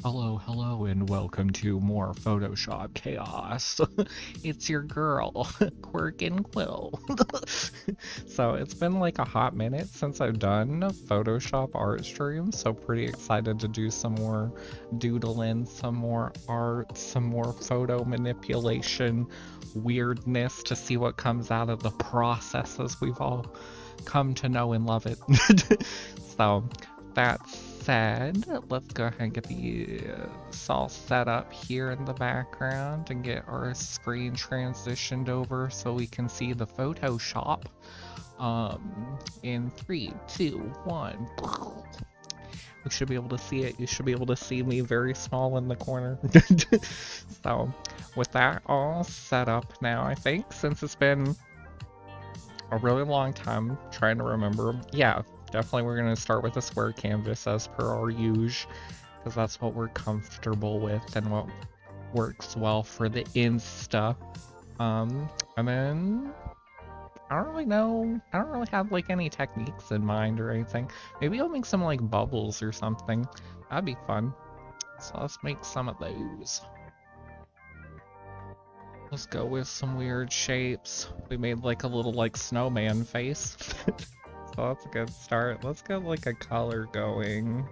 Hello, and welcome to more Photoshop chaos. It's your girl, Quirk and Quill. So it's been like a hot minute since I've done Photoshop art streams, so pretty excited to do some more doodling, some more art, some more photo manipulation weirdness to see what comes out of the processes we've all come to know and love it. So that said, let's go ahead and get the all set up here in the background and get our screen transitioned over so we can see the Photoshop. In 3, 2, 1. We should be able to see it. You should be able to see me very small in the corner. So, with that all set up now, I think, since it's been a really long time trying to remember. Yeah, definitely we're going to start with a square canvas as per our usual, because that's what we're comfortable with and what works well for the Insta. And then I don't really know. I don't really have like any techniques in mind or anything. Maybe I'll make some like bubbles or something. That'd be fun. So let's make some of those. Let's go with some weird shapes. We made like a little like snowman face. So that's a good start. Let's get like a color going.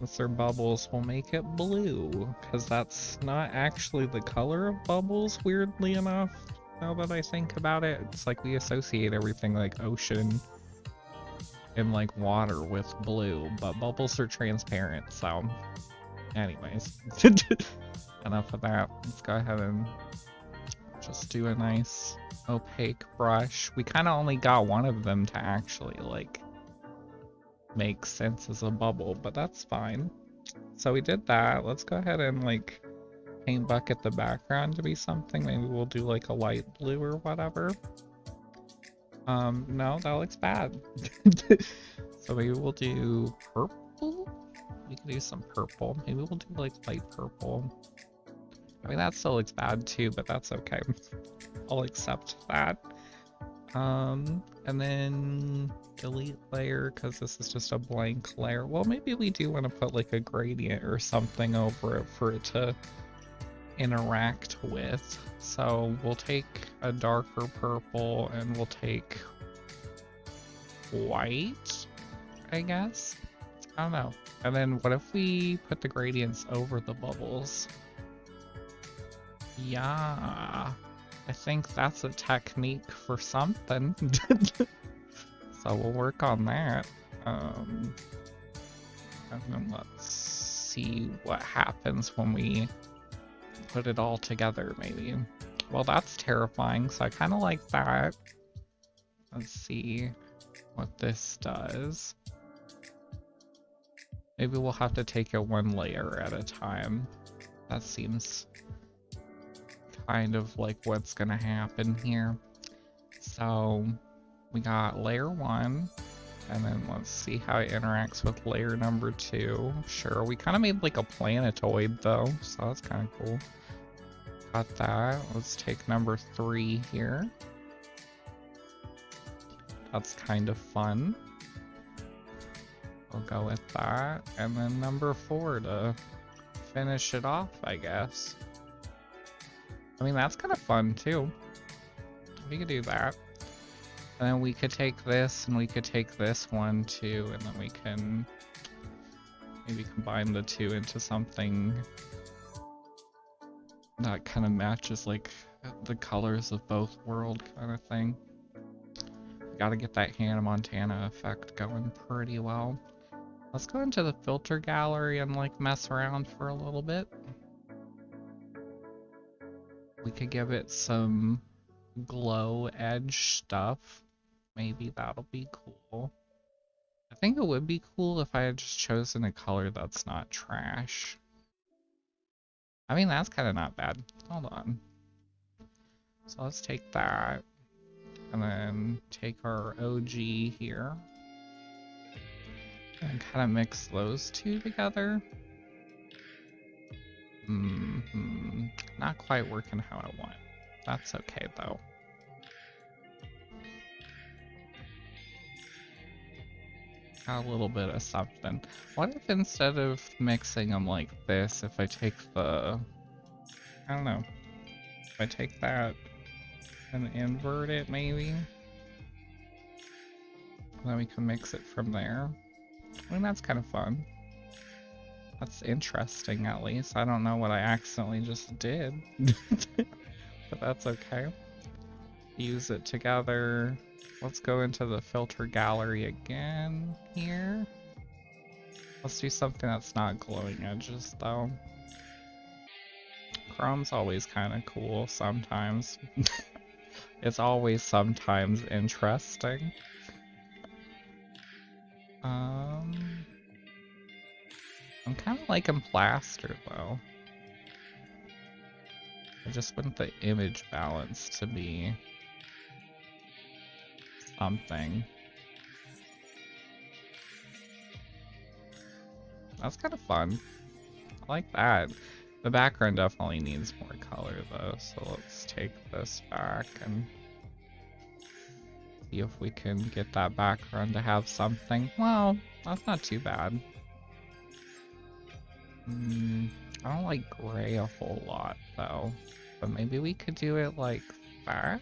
With our bubbles, we'll make it blue, because that's not actually the color of bubbles, weirdly enough. Now that I think about it, it's like we associate everything like ocean and like water with blue, but bubbles are transparent, so anyways. Enough of that. Let's go ahead and just do a nice opaque brush. We kind of only got one of them to actually like make sense as a bubble, but that's fine. So we did that. Let's go ahead and like paint bucket the background to be something. Maybe we'll do like a light blue or whatever. No, that looks bad. So maybe we'll do purple. We can do some purple. Maybe we'll do like light purple. I mean, that still looks bad too, but that's okay. I'll accept that. And then delete layer, because this is just a blank layer. Well, maybe we do want to put like a gradient or something over it for it to interact with. So we'll take a darker purple and we'll take white, I guess. I don't know. And then what if we put the gradients over the bubbles? Yeah, I think that's a technique for something. So we'll work on that. And then let's see what happens when we put it all together, maybe. Well, that's terrifying, so I kind of like that. Let's see what this does. Maybe we'll have to take it one layer at a time. That seems kind of like what's gonna happen here. So we got layer 1, and then let's see how it interacts with layer number 2. Sure, we kind of made like a planetoid though, so that's kind of cool. Got that. Let's take number 3 here. That's kind of fun. We'll go with that. And then number 4 to finish it off, I guess. I mean, that's kind of fun too. We could do that. And then we could take this and we could take this one too, and then we can maybe combine the two into something that kind of matches like the colors of both world kind of thing. We gotta get that Hannah Montana effect going pretty well. Let's go into the filter gallery and like mess around for a little bit. We could give it some glow edge stuff. Maybe that'll be cool. I think it would be cool if I had just chosen a color that's not trash. I mean, that's kind of not bad. Hold on. So let's take that and then take our OG here and kind of mix those two together. Not quite working how I want. That's okay though. Got a little bit of something. What if instead of mixing them like this, if I take the, I don't know, if I take that and invert it maybe? Then we can mix it from there. I mean, that's kind of fun. That's interesting, at least. I don't know what I accidentally just did. But that's okay. Use it together. Let's go into the filter gallery again here. Let's do something that's not glowing edges, though. Chrome's always kind of cool sometimes. It's always sometimes interesting. I'm kind of liking plaster though. I just want the image balance to be something. That's kind of fun. I like that. The background definitely needs more color though, so let's take this back and see if we can get that background to have something. Well, that's not too bad. I don't like gray a whole lot though, but maybe we could do it like that?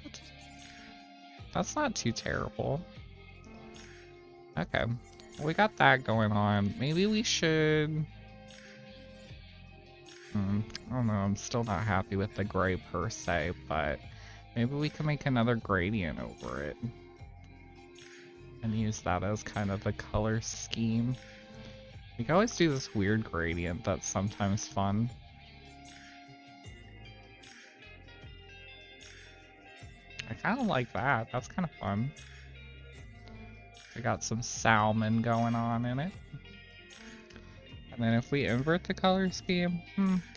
That's not too terrible. Okay, we got that going on. Maybe we should... I don't know, I'm still not happy with the gray per se, but maybe we can make another gradient over it and use that as kind of the color scheme. We can always do this weird gradient that's sometimes fun. I kind of like that. That's kind of fun. We got some salmon going on in it. And then if we invert the color scheme,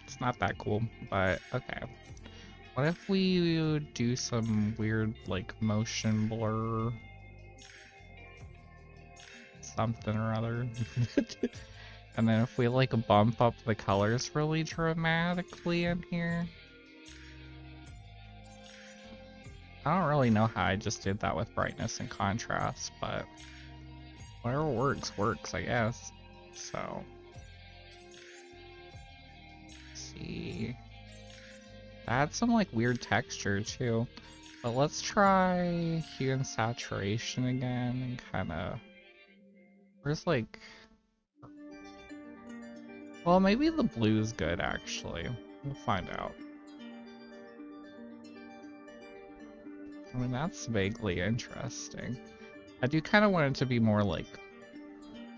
it's not that cool, but okay. What if we do some weird, like, motion blur something or other? And then if we, like, bump up the colors really dramatically in here? I don't really know how I just did that with brightness and contrast, but whatever works, works, I guess. So, let's see. Add some like weird texture too. But let's try hue and saturation again and kind of... Where's like... Well, maybe the blue's good actually. We'll find out. I mean, that's vaguely interesting. I do kind of want it to be more like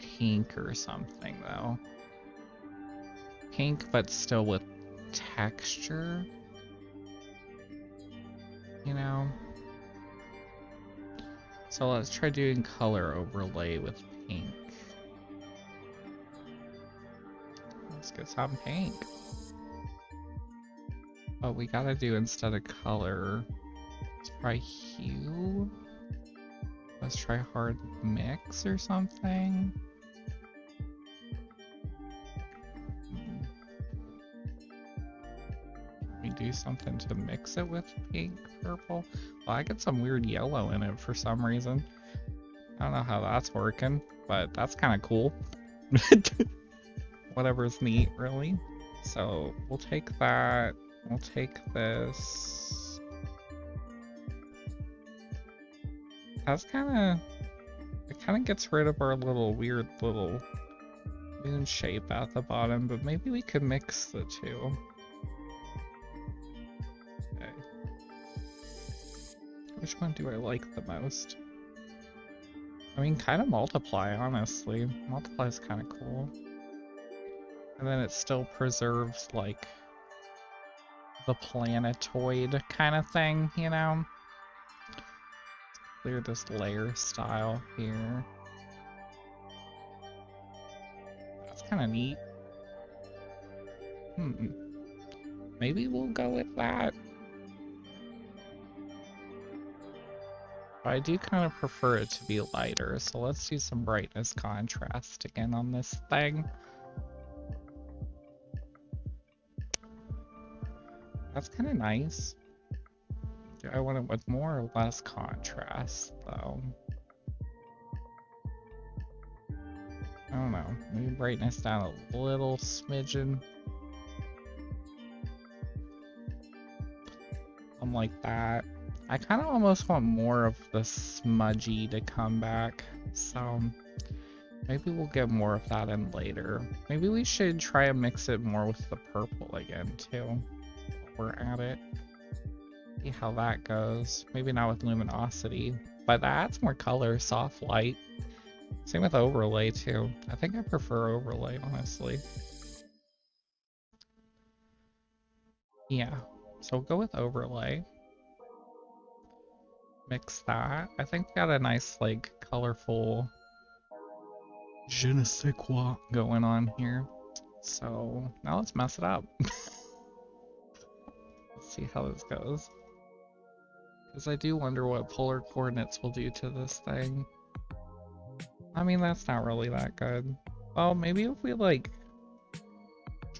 pink or something though. Pink, but still with texture. You know? So let's try doing color overlay with pink. Let's get some pink. But we gotta do instead of color, let's try hue. Let's try hard mix or something. We do something to mix it with pink, purple. Well, I get some weird yellow in it for some reason. I don't know how that's working, but that's kind of cool. Whatever's neat, really. So we'll take that. We'll take this. That's kind of... It kind of gets rid of our little weird little moon shape at the bottom, but maybe we could mix the two. Okay. Which one do I like the most? I mean, kind of multiply, honestly. Multiply is kind of cool. And then it still preserves, like, the planetoid kind of thing, you know? Clear this layer style here. That's kind of neat. Maybe we'll go with that. I do kind of prefer it to be lighter, so let's do some brightness contrast again on this thing. That's kind of nice. Do I want it with more or less contrast, though? I don't know. Maybe brightness down a little smidgen. Something like that. I kind of almost want more of the smudgy to come back. So maybe we'll get more of that in later. Maybe we should try and mix it more with the purple again too. While we're at it. See how that goes. Maybe not with luminosity, but that adds more color, soft light. Same with overlay too. I think I prefer overlay, honestly. Yeah, so we'll go with overlay. Mix that. I think we got a nice, like, colorful je ne sais quoi going on here. So now let's mess it up. Let's see how this goes. Because I do wonder what polar coordinates will do to this thing. I mean, that's not really that good. Well, maybe if we, like,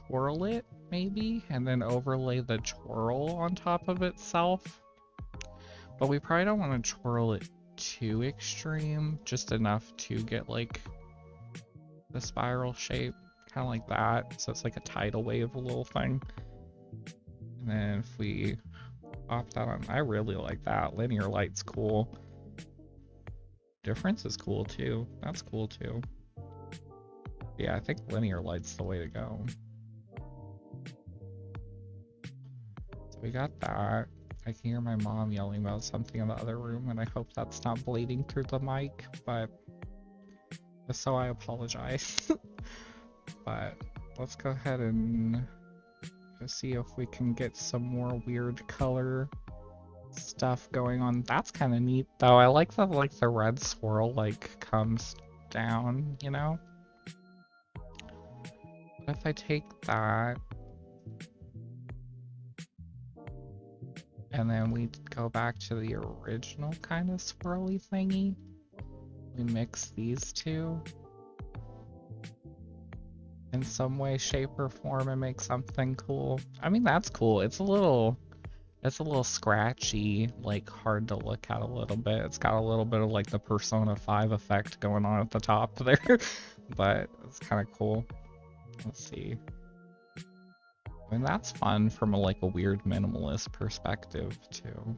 twirl it, maybe, and then overlay the twirl on top of itself. But we probably don't want to twirl it too extreme, just enough to get, like, the spiral shape, kind of like that. So it's like a tidal wave little thing. And then if we pop that on, I really like that. Linear light's cool. Difference is cool too. That's cool too. Yeah, I think linear light's the way to go. So we got that. I can hear my mom yelling about something in the other room, and I hope that's not bleeding through the mic, but if so, I apologize. But let's go ahead and see if we can get some more weird color stuff going on. That's kind of neat, though. I like that, like, the red swirl, like, comes down, you know? What if I take that and then we go back to the original kind of swirly thingy? We mix these two in some way, shape, or form and make something cool. I mean, that's cool. It's a little scratchy, like, hard to look at a little bit. It's got a little bit of, like, the Persona 5 effect going on at the top there, but it's kind of cool. Let's see. I mean, that's fun from like a weird minimalist perspective too.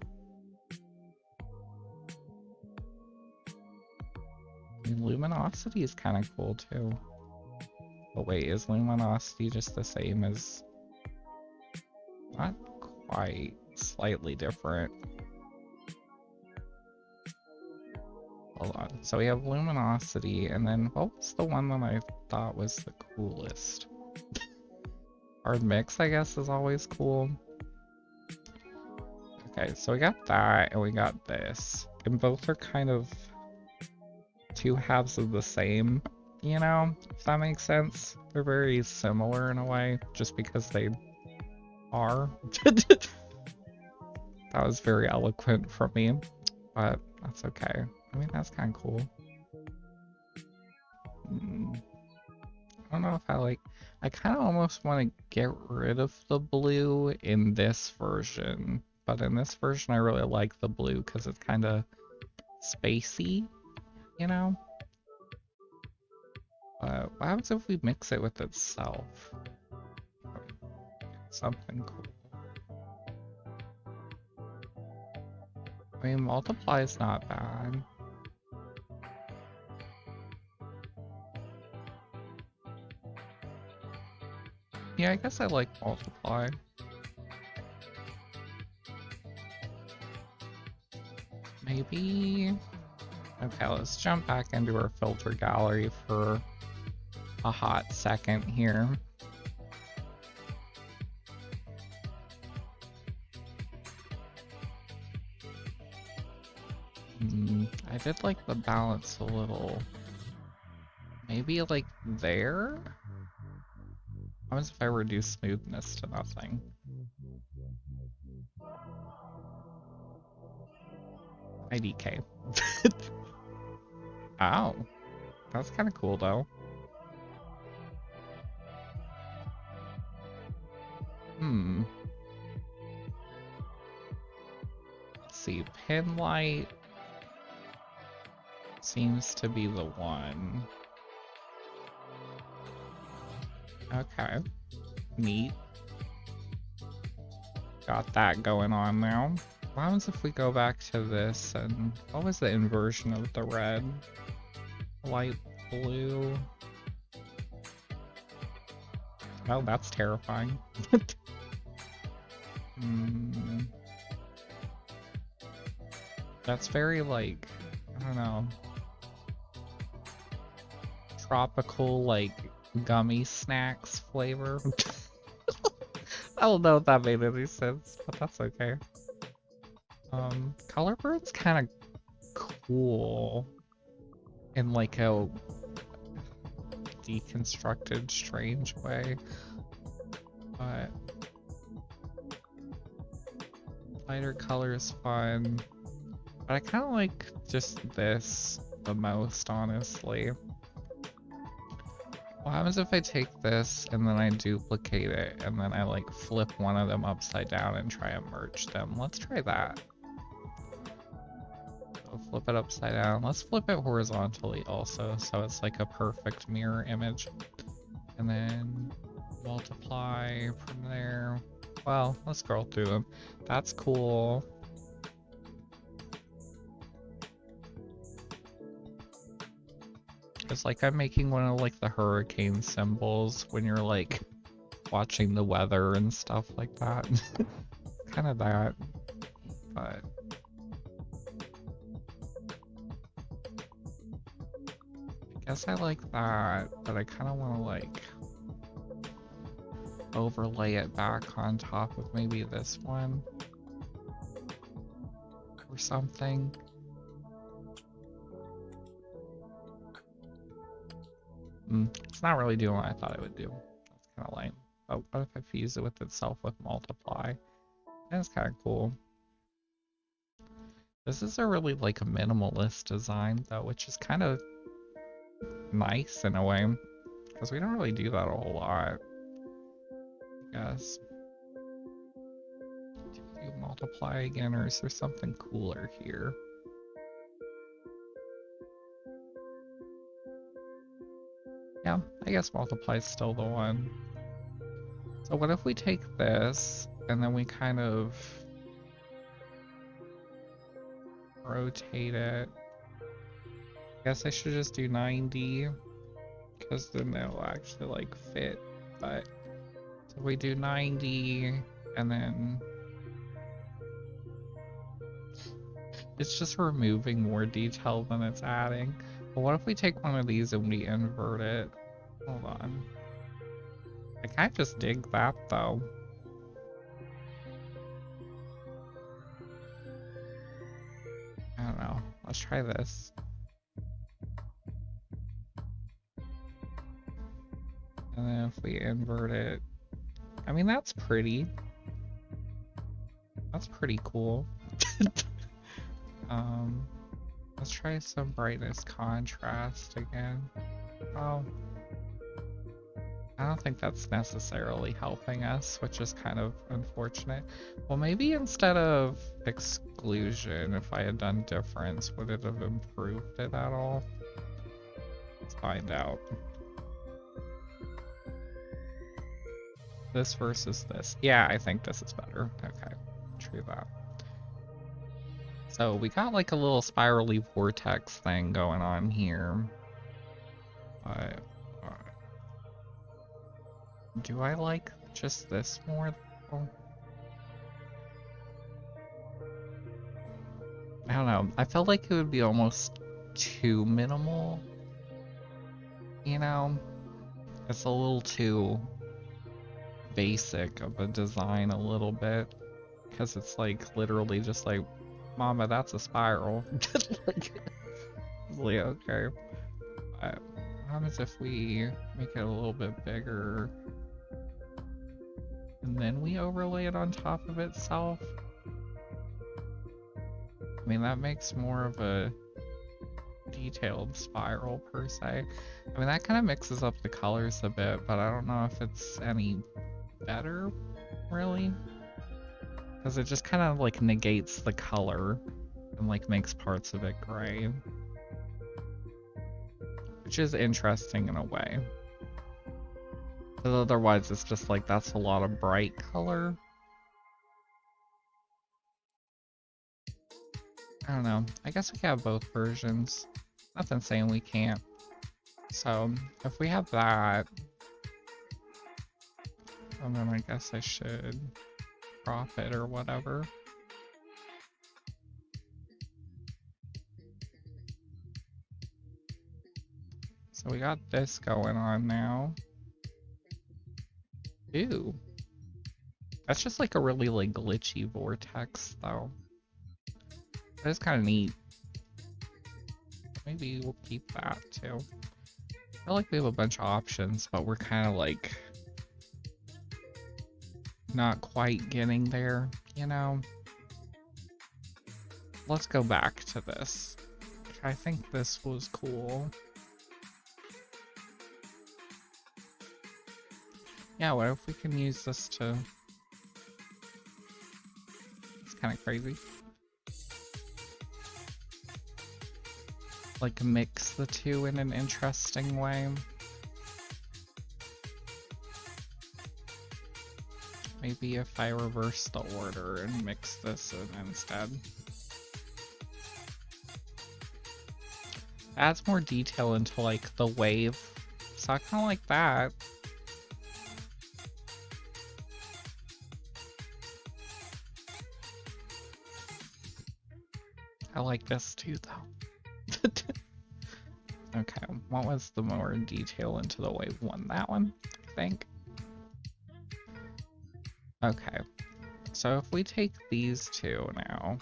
I mean, luminosity is kind of cool too. But wait, is luminosity just the same as... Not quite. Slightly different. Hold on. So we have luminosity, and then what was the one that I thought was the coolest? Hard mix, I guess, is always cool. Okay, so we got that, and we got this. And both are kind of two halves of the same, you know, if that makes sense. They're very similar in a way, just because they are. That was very eloquent from me, but that's okay. I mean, that's kind of cool. I don't know if I like... I kind of almost want to get rid of the blue in this version, but in this version I really like the blue because it's kind of spacey, you know? But what happens if we mix it with itself? Something cool. I mean, multiply is not bad. Yeah, I guess I like multiply. Maybe... Okay, let's jump back into our filter gallery for a hot second here. I did like the balance a little. Maybe like there? What happens if I reduce smoothness to nothing? IDK. Oh, that's kind of cool though. Let's see, pin light seems to be the one. Okay. Neat. Got that going on now. What happens if we go back to this and what was the inversion of the red? Light blue. Oh, that's terrifying. That's very like, I don't know, tropical like gummy snacks flavor. I don't know if that made any sense, but that's okay. Color bird's kind of cool in like a deconstructed, strange way, but lighter color is fun. But I kind of like just this the most, honestly. What happens if I take this and then I duplicate it and then I like flip one of them upside down and try and merge them? Let's try that. So flip it upside down. Let's flip it horizontally also, so it's like a perfect mirror image. And then multiply from there. Well, let's scroll through them. That's cool. It's like I'm making one of like the hurricane symbols when you're like watching the weather and stuff like that. Kind of that, but I guess I like that, but I kind of want to like overlay it back on top of maybe this one or something. It's not really doing what I thought it would do. That's kind of lame. Oh, what if I fuse it with itself with multiply? That's kind of cool. This is a really like a minimalist design though, which is kind of nice in a way, because we don't really do that a whole lot. I guess. Do we do multiply again, or is there something cooler here? Yeah, I guess multiply is still the one. So what if we take this and then we kind of rotate it? I guess I should just do 90 because then they'll actually like fit. But so we do 90 and then it's just removing more detail than it's adding. But what if we take one of these and we invert it? Hold on. I kind of just dig that though. I don't know. Let's try this. And then if we invert it, I mean, that's pretty. That's pretty cool. Let's try some brightness contrast again. Oh, I don't think that's necessarily helping us, which is kind of unfortunate. Well, maybe instead of exclusion, if I had done difference, would it have improved it at all? Let's find out. This versus this. Yeah, I think this is better. Okay, true that. So we got like a little spirally vortex thing going on here. But do I like just this more? I don't know. I felt like it would be almost too minimal. You know? It's a little too basic of a design a little bit. Because it's like literally just like, Mama, that's a spiral. Like, okay. But what happens if we make it a little bit bigger and then we overlay it on top of itself? I mean, that makes more of a detailed spiral per se. I mean, that kind of mixes up the colors a bit, but I don't know if it's any better, really. Because it just kind of like negates the color and like makes parts of it gray. Which is interesting in a way. Because otherwise it's just like, that's a lot of bright color. I don't know. I guess we can have both versions. Nothing saying we can't. So, if we have that, and then I guess I should crop it or whatever. So we got this going on now. Ew. That's just like a really like glitchy vortex though. That is kind of neat. Maybe we'll keep that too. I feel like we have a bunch of options, but we're kind of like not quite getting there, you know? Let's go back to this. I think this was cool. Yeah, what if we can use this to... It's kind of crazy. Like mix the two in an interesting way. Maybe if I reverse the order and mix this in instead. Adds more detail into like the wave. So I kind of like that. I like this too though. Okay, what was the more detail into the wave one? That one, I think. Okay, so if we take these two now.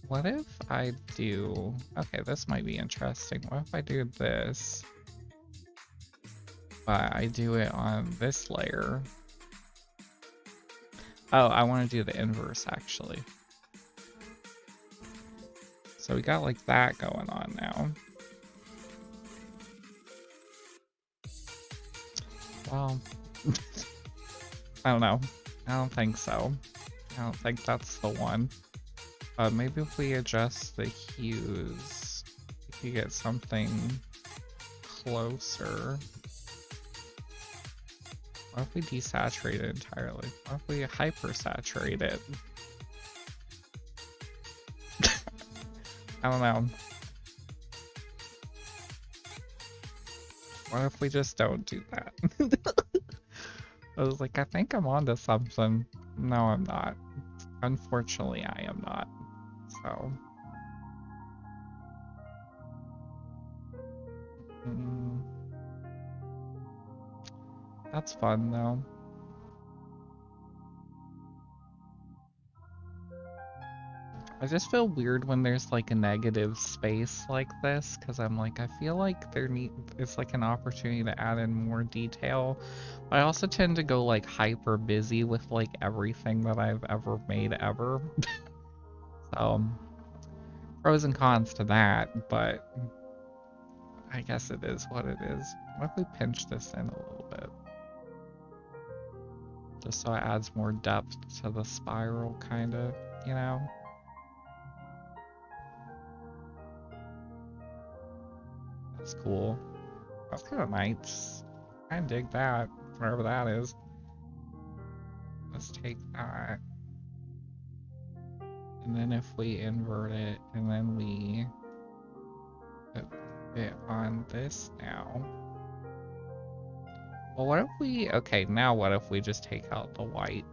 What if I do, okay, this might be interesting. What if I do this, but I do it on this layer? Oh, I want to do the inverse actually. So we got like that going on now. Well, I don't know. I don't think so. I don't think that's the one. Maybe if we adjust the hues, we could get something closer. What if we desaturate it entirely? What if we hypersaturate it? I don't know. What if we just don't do that? I was like, I think I'm onto something. No, I'm not. Unfortunately, I am not. So. That's fun, though. I just feel weird when there's like a negative space like this, because I'm like, I feel like it's like an opportunity to add in more detail. But I also tend to go like hyper busy with like everything that I've ever made ever. So, pros and cons to that, but I guess it is what it is. What if we pinch this in a little bit? Just so it adds more depth to the spiral, kind of, you know? That's cool. That's kind of nice. I dig that, whatever that is. Let's take that. And then if we invert it, and then we put it on this now. Well, what if we, okay, now what if we just take out the white?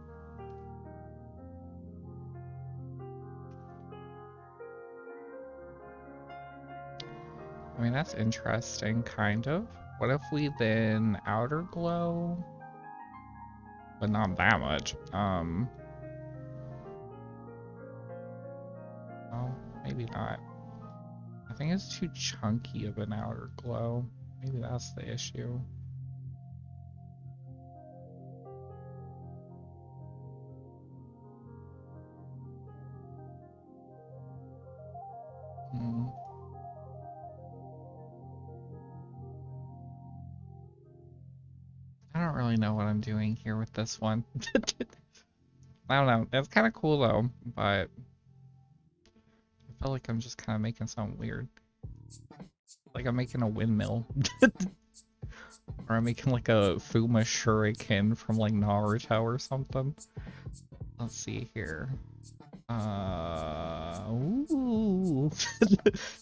I mean, that's interesting, kind of. What if we then outer glow? But not that much. Oh, maybe not. I think it's too chunky of an outer glow. Maybe that's the issue. I don't really know what I'm doing here with this one. I don't know. It's kind of cool though, but feel like I'm just kind of making something weird. Like I'm making a windmill. Or I'm making like a Fuma Shuriken from like Naruto or something. Let's see here. Ooh.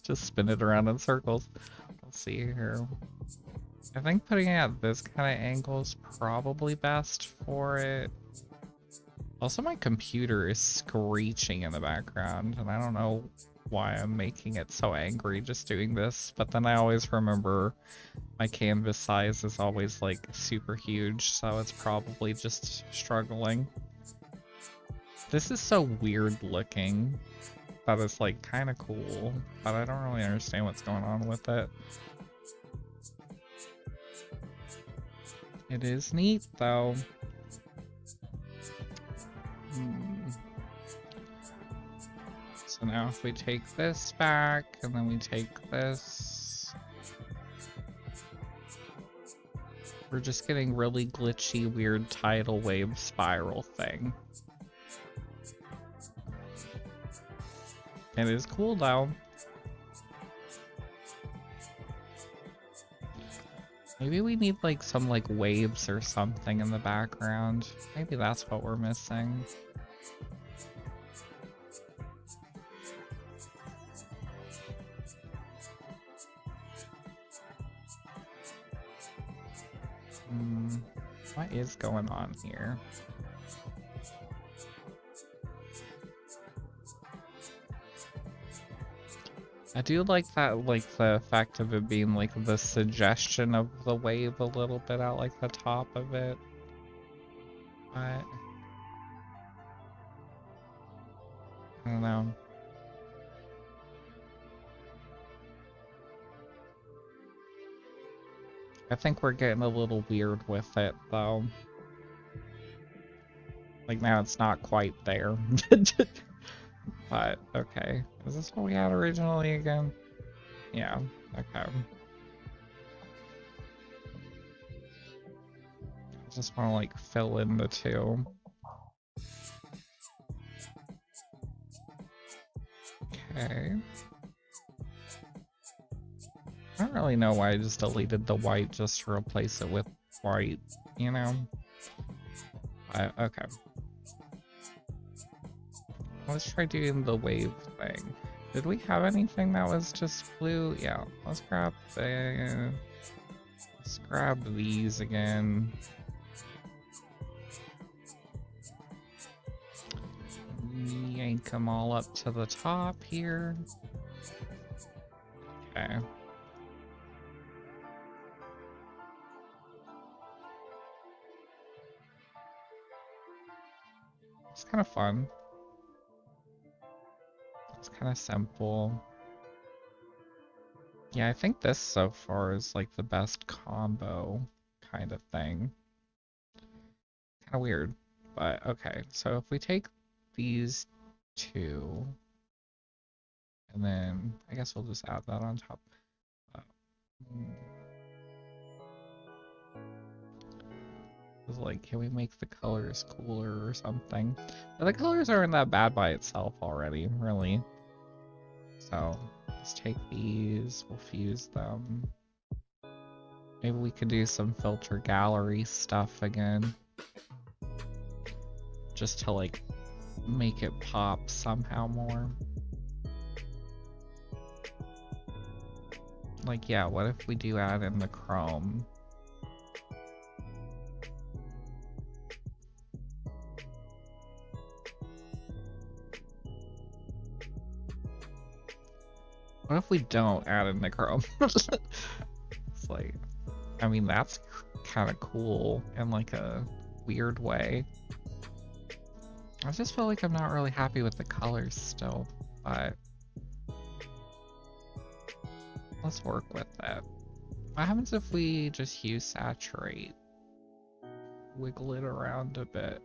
Just spin it around in circles. Let's see here. I think putting it at this kind of angle is probably best for it. Also, my computer is screeching in the background, and I don't know why I'm making it so angry just doing this, but then I always remember my canvas size is always like super huge, so it's probably just struggling. This is so weird looking, but it's like kind of cool, but I don't really understand what's going on with it. It is neat though. So now if we take this back, and then we take this, we're just getting really glitchy, weird tidal wave spiral thing. It is cool though. Maybe we need like some like waves or something in the background. Maybe that's what we're missing. What is going on here? I do like that, like the effect of it being like the suggestion of the wave a little bit out like the top of it. But I don't know. I think we're getting a little weird with it though. Like now it's not quite there. But okay. Is this what we had originally again? Yeah, okay. I just want to like fill in the two. Okay. I don't really know why I just deleted the white just to replace it with white, you know? Okay. Let's try doing the wave thing. Did we have anything that was just blue? Yeah, let's grab these again. Yank them all up to the top here. Okay. It's kind of fun. It's kind of simple. Yeah, I think this so far is like the best combo kind of thing. Kind of weird, but okay. So if we take these two, and then I guess we'll just add that on top. It's like, can we make the colors cooler or something? But the colors aren't that bad by itself already, really. So let's take these, we'll fuse them. Maybe we could do some filter gallery stuff again. Just to like make it pop somehow more. Like, yeah, what if we do add in the chrome? What if we don't add in the chrome? It's like, I mean, that's kind of cool in like a weird way. I just feel like I'm not really happy with the colors still, but let's work with that. What happens if we just hue saturate? Wiggle it around a bit.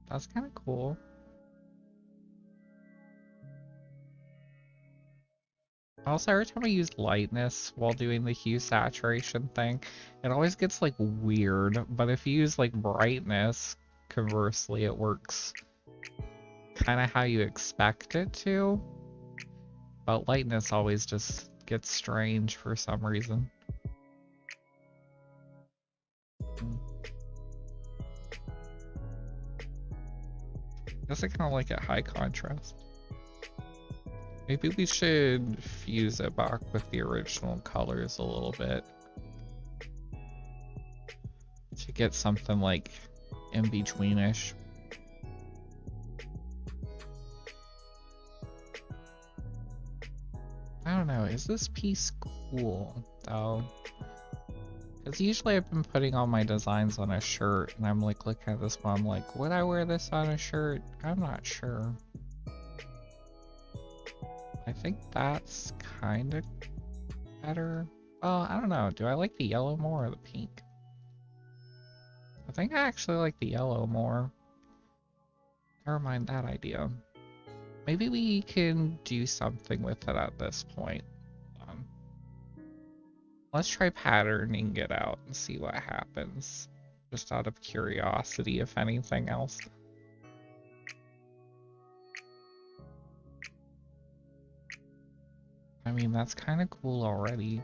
That's kind of cool. Also, every time I use lightness while doing the hue saturation thing, it always gets like weird. But if you use like brightness, conversely, it works kind of how you expect it to. But lightness always just gets strange for some reason. I guess I kind of like it high contrast. Maybe we should fuse it back with the original colors a little bit to get something like in betweenish. I don't know, is this piece cool though? Because usually I've been putting all my designs on a shirt and I'm like looking at this one, I'm like, would I wear this on a shirt? I'm not sure. I think that's kind of better. Well, I don't know. Do I like the yellow more or the pink? I think I actually like the yellow more. Never mind that idea. Maybe we can do something with it at this point. Let's try patterning it out and see what happens. Just out of curiosity, if anything else. I mean, that's kind of cool already.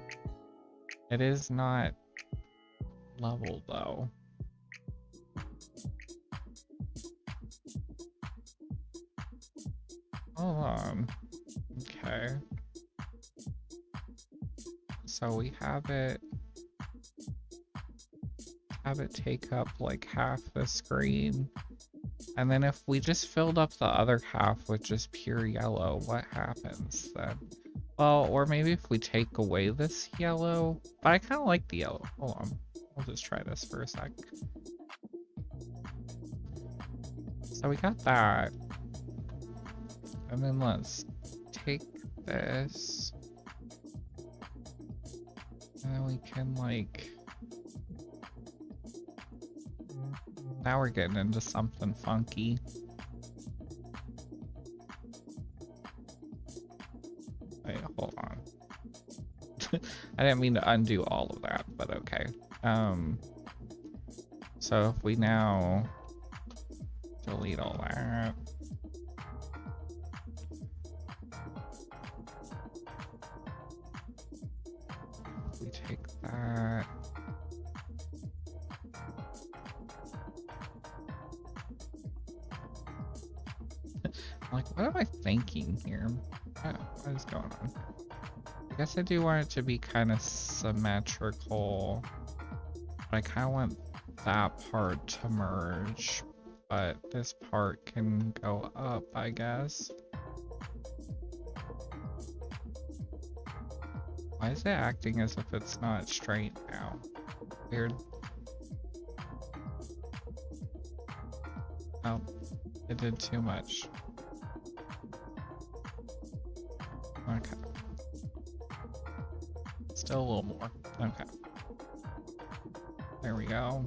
It is not level though. Hold on. Okay. So we have it take up like half the screen. And then if we just filled up the other half with just pure yellow, what happens then? Well, or maybe if we take away this yellow, but I kind of like the yellow. Hold on, I'll just try this for a sec. So we got that. And then let's take this. And then we can like... Now we're getting into something funky. Wait, hold on. I didn't mean to undo all of that, but okay. So if we now delete all that. We take that. Like, what am I thinking here? What is going on? I guess I do want it to be kind of symmetrical. But I kind of want that part to merge. But this part can go up, I guess. Why is it acting as if it's not straight now? Weird. Oh, it did too much. Okay. Still a little more. Okay. There we go.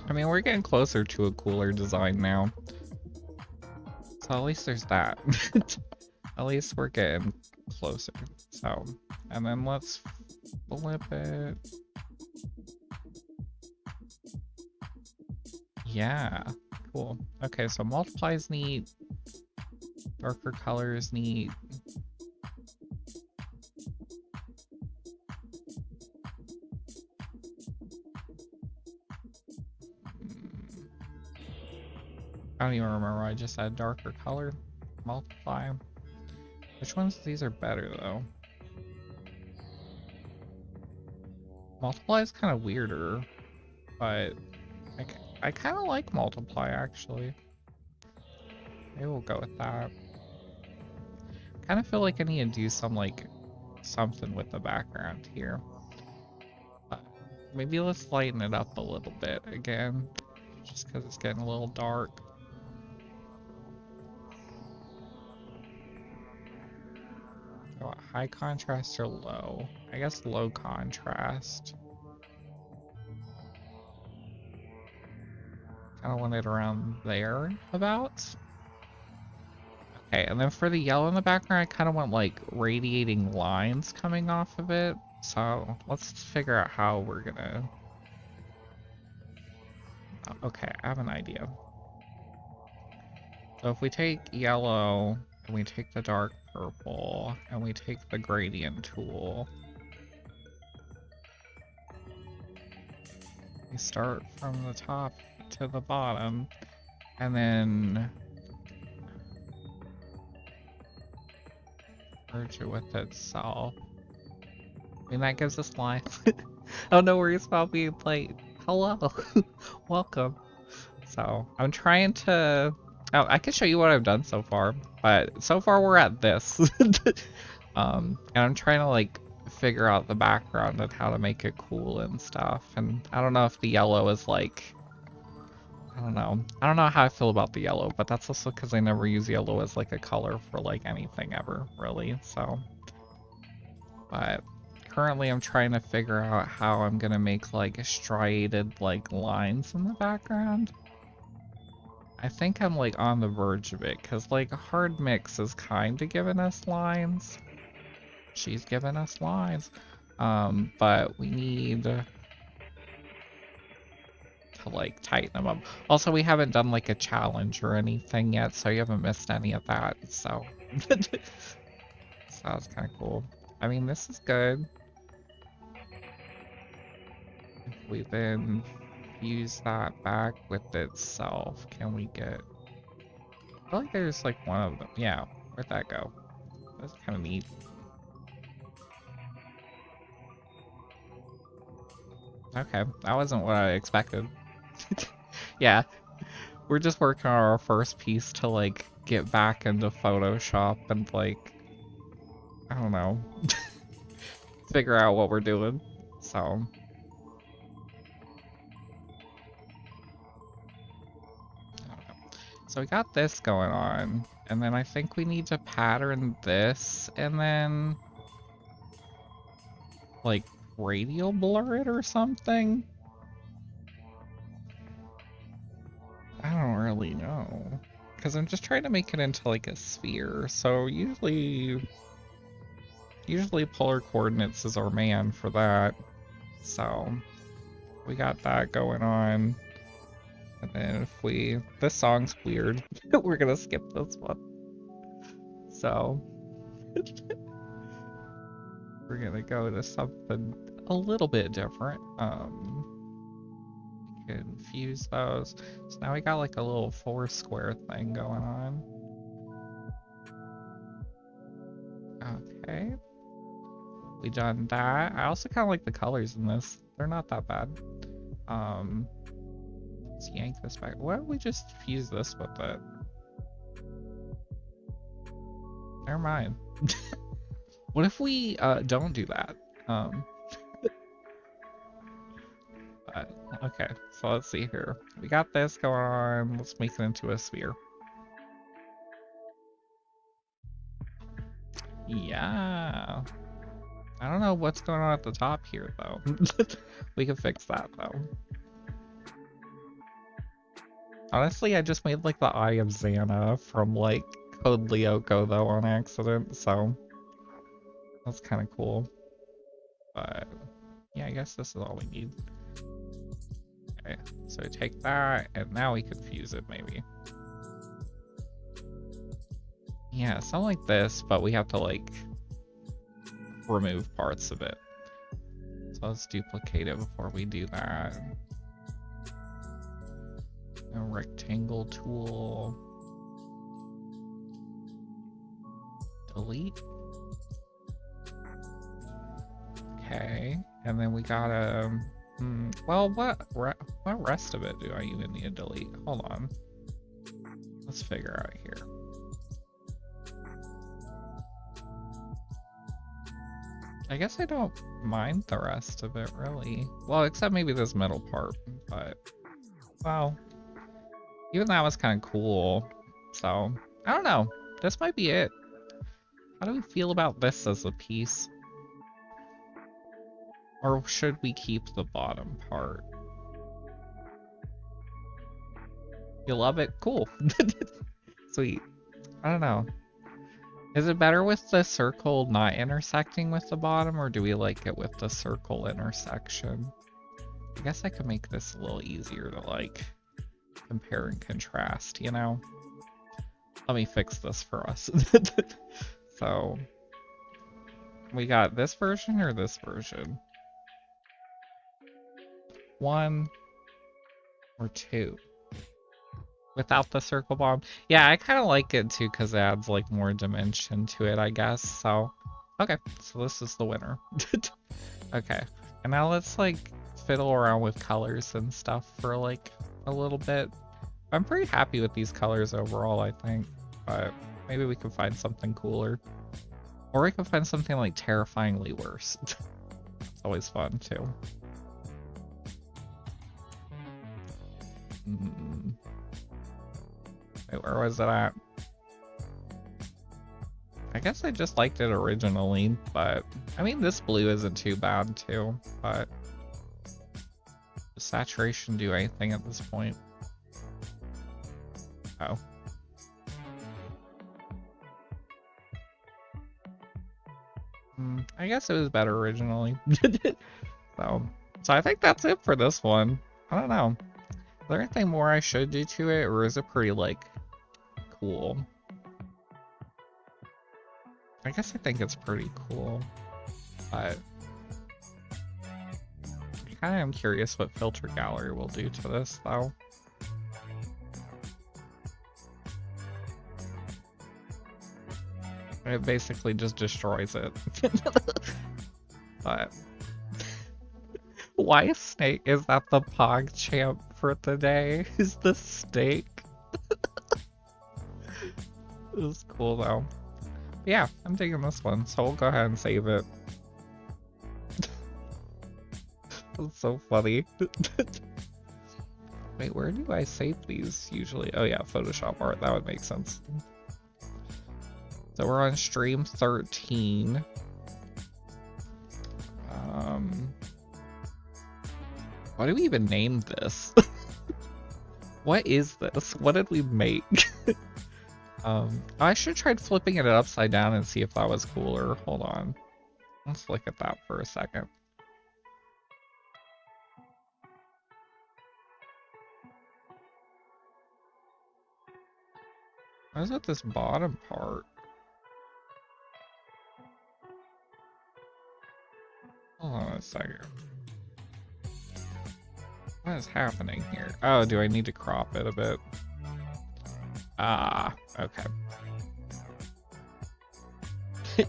I mean, we're getting closer to a cooler design now. So at least there's that. At least we're getting closer. So, and then let's flip it. Yeah, cool. Okay, so multiply is neat. Darker color is neat. I don't even remember. I just said darker color. Multiply. Which ones of these are better though? Multiply is kind of weirder, but I kind of like multiply actually. Maybe we'll go with that. Kind of feel like I need to do some like something with the background here. Maybe let's lighten it up a little bit again, just because it's getting a little dark. So high contrast or low? I guess low contrast. Kind of want it around there about. Okay, and then for the yellow in the background, I kind of want like radiating lines coming off of it. So let's figure out how we're gonna... Okay, I have an idea. So if we take yellow, and we take the dark purple, and we take the gradient tool, we start from the top to the bottom, and then merge it with itself. I mean, that gives us lines. Oh, no worries about being late. Hello. Welcome. So, I'm trying to... Oh, I can show you what I've done so far, but so far we're at this. And I'm trying to, like, figure out the background and how to make it cool and stuff, and I don't know if the yellow is, like... I don't know. I don't know how I feel about the yellow, but that's also because I never use yellow as, like, a color for, like, anything ever, really, so... But... Currently, I'm trying to figure out how I'm gonna make, like, striated, like, lines in the background. I think I'm, like, on the verge of it, because, like, hard mix is kind of giving us lines. She's giving us lines. But we need to, like, tighten them up. Also, we haven't done, like, a challenge or anything yet, so you haven't missed any of that, so... So that's kind of cool. I mean, this is good. If we then fuse that back with itself, can we get... I feel like there's, like, one of them. Yeah, where'd that go? That's kind of neat. Okay, that wasn't what I expected. Yeah, we're just working on our first piece to, like, get back into Photoshop and, like, I don't know, figure out what we're doing, so. So we got this going on, and then I think we need to pattern this, and then, like, radial blur it or something? I don't really know. Because I'm just trying to make it into, like, a sphere, so usually polar coordinates is our man for that. So, we got that going on. And then if we... This song's weird. We're gonna skip this one. So... We're gonna go to something a little bit different. We can fuse those. So now we got like a little 4-square thing going on. Okay. We done that. I also kind of like the colors in this. They're not that bad. Let's yank this back. Why don't we just fuse this with it? Never mind. What if we don't do that? But, okay, so let's see here. We got this going on. Let's make it into a sphere. Yeah. I don't know what's going on at the top here, though. We can fix that, though. Honestly, I just made, like, the Eye of Xana from, like, Code Lyoko, though, on accident, so... That's kind of cool. But, yeah, I guess this is all we need. Okay, so take that, and now we can fuse it, maybe. Yeah, something like this, but we have to, like, remove parts of it. So let's duplicate it before we do that. A rectangle tool. Delete. Okay, and then we gotta... well, what rest of it do I even need to delete? Hold on. Let's figure out here. I guess I don't mind the rest of it, really. Well, except maybe this middle part, but... Well... Even that was kind of cool, so... I don't know. This might be it. How do we feel about this as a piece? Or should we keep the bottom part? You love it? Cool. Sweet. I don't know. Is it better with the circle not intersecting with the bottom, or do we like it with the circle intersection? I guess I could make this a little easier to like compare and contrast, you know? Let me fix this for us. So, we got this version or this version? 1 or 2? Without the circle bomb? Yeah, I kind of like it too because it adds like more dimension to it, I guess. So, okay, so this is the winner. Okay, and now let's like fiddle around with colors and stuff for like a little bit. I'm pretty happy with these colors overall, I think, but maybe we can find something cooler. Or we can find something like terrifyingly worse. It's always fun too. Wait, where was it at? I guess I just liked it originally, but I mean this blue isn't too bad too, but does saturation do anything at this point? Oh. I guess it was better originally. So I think that's it for this one. I don't know. Is there anything more I should do to it, or is it pretty, like, cool? I guess I think it's pretty cool, but I kind of am curious what Filter Gallery will do to this, though. It basically just destroys it. But why snake? Is that the pog champ for the day? Is the steak? It was cool though. But yeah, I'm digging this one, so we'll go ahead and save it. That's so funny. Wait, where do I save these usually? Oh yeah, Photoshop art, that would make sense. So we're on stream 13. What do we even name this? What is this? What did we make? I should have tried flipping it upside down and see if that was cooler. Hold on. Let's look at that for a second. What is with this bottom part? Hold on a second. What is happening here? Oh, do I need to crop it a bit? Ah, okay.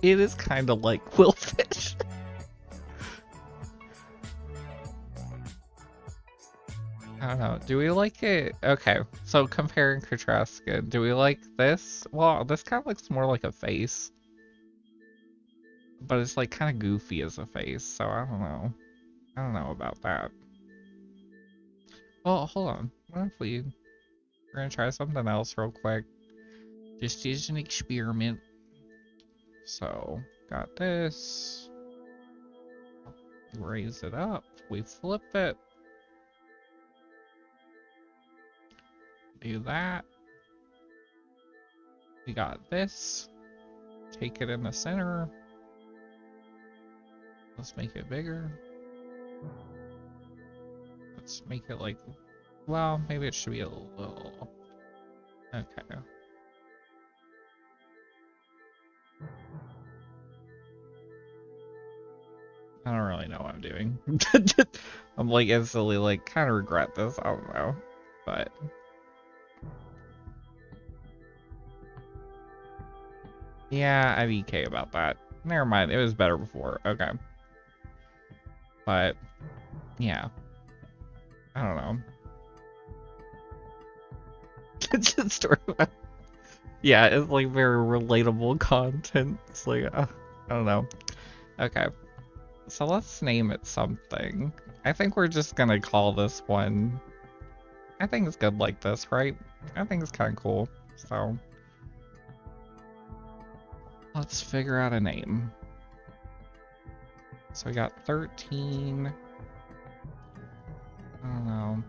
It is kind of like Quillfish. I don't know. Do we like it? Okay, so compare and contrast skin. Do we like this? Well, this kind of looks more like a face. But it's like kind of goofy as a face, so I don't know. I don't know about that. Well, hold on. What if we're gonna try something else real quick? Just as an experiment. So, got this. Raise it up. We flip it. Do that. We got this. Take it in the center. Let's make it bigger. Let's make it like, well, maybe it should be a little. Okay. I don't really know what I'm doing. I'm like instantly like kind of regret this. I don't know, but yeah, I'm EK about that. Never mind. It was better before. Okay, but yeah, I don't know. It's just story. Yeah, it's like very relatable content. It's like I don't know. Okay. So let's name it something. I think we're just gonna call this one. I think it's good like this, right? I think it's kind of cool. So let's figure out a name. So we got 13. I don't know.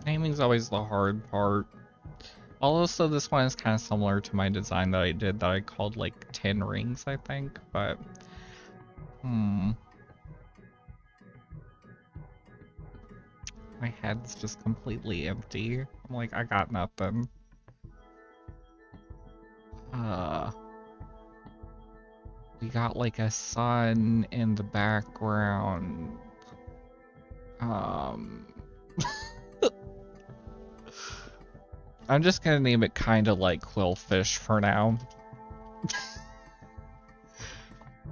Naming's always the hard part. Also, this one is kind of similar to my design that I did that I called like 10 rings, I think, but my head's just completely empty. I'm like, I got nothing. We got like a sun in the background. I'm just gonna name it kind of like Quillfish for now.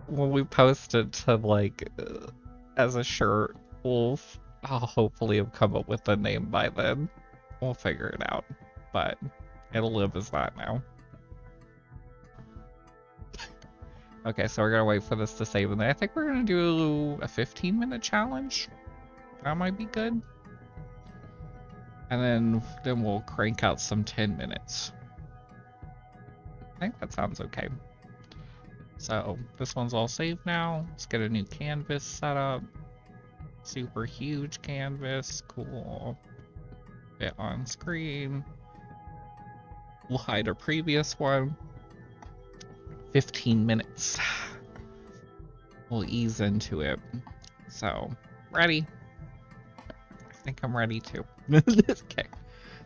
When we post it to like as a shirt, I'll hopefully have come up with a name by then. We'll figure it out, but it'll live as that now. Okay, so we're gonna wait for this to save, and then I think we're gonna do a 15-minute challenge. That might be good. And then we'll crank out some 10 minutes. I think that sounds okay. So this one's all saved now. Let's get a new canvas set up. Super huge canvas, cool. Fit on screen. We'll hide our previous one. 15 minutes. We'll ease into it. So, ready? I think I'm ready too. Okay.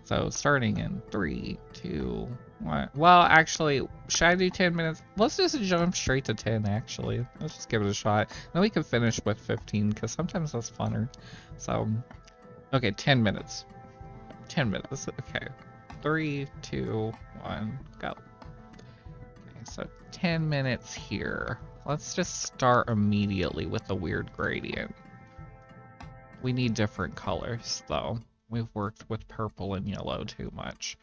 So, starting in 3, 2, 1. Well, actually, should I do 10 minutes? Let's just jump straight to 10, actually. Let's just give it a shot. Then we can finish with 15, because sometimes that's funner. So, okay, 10 minutes. 10 minutes. Okay. 3, 2, 1, go. Okay, so 10 minutes here. Let's just start immediately with a weird gradient. We need different colors, though. We've worked with purple and yellow too much.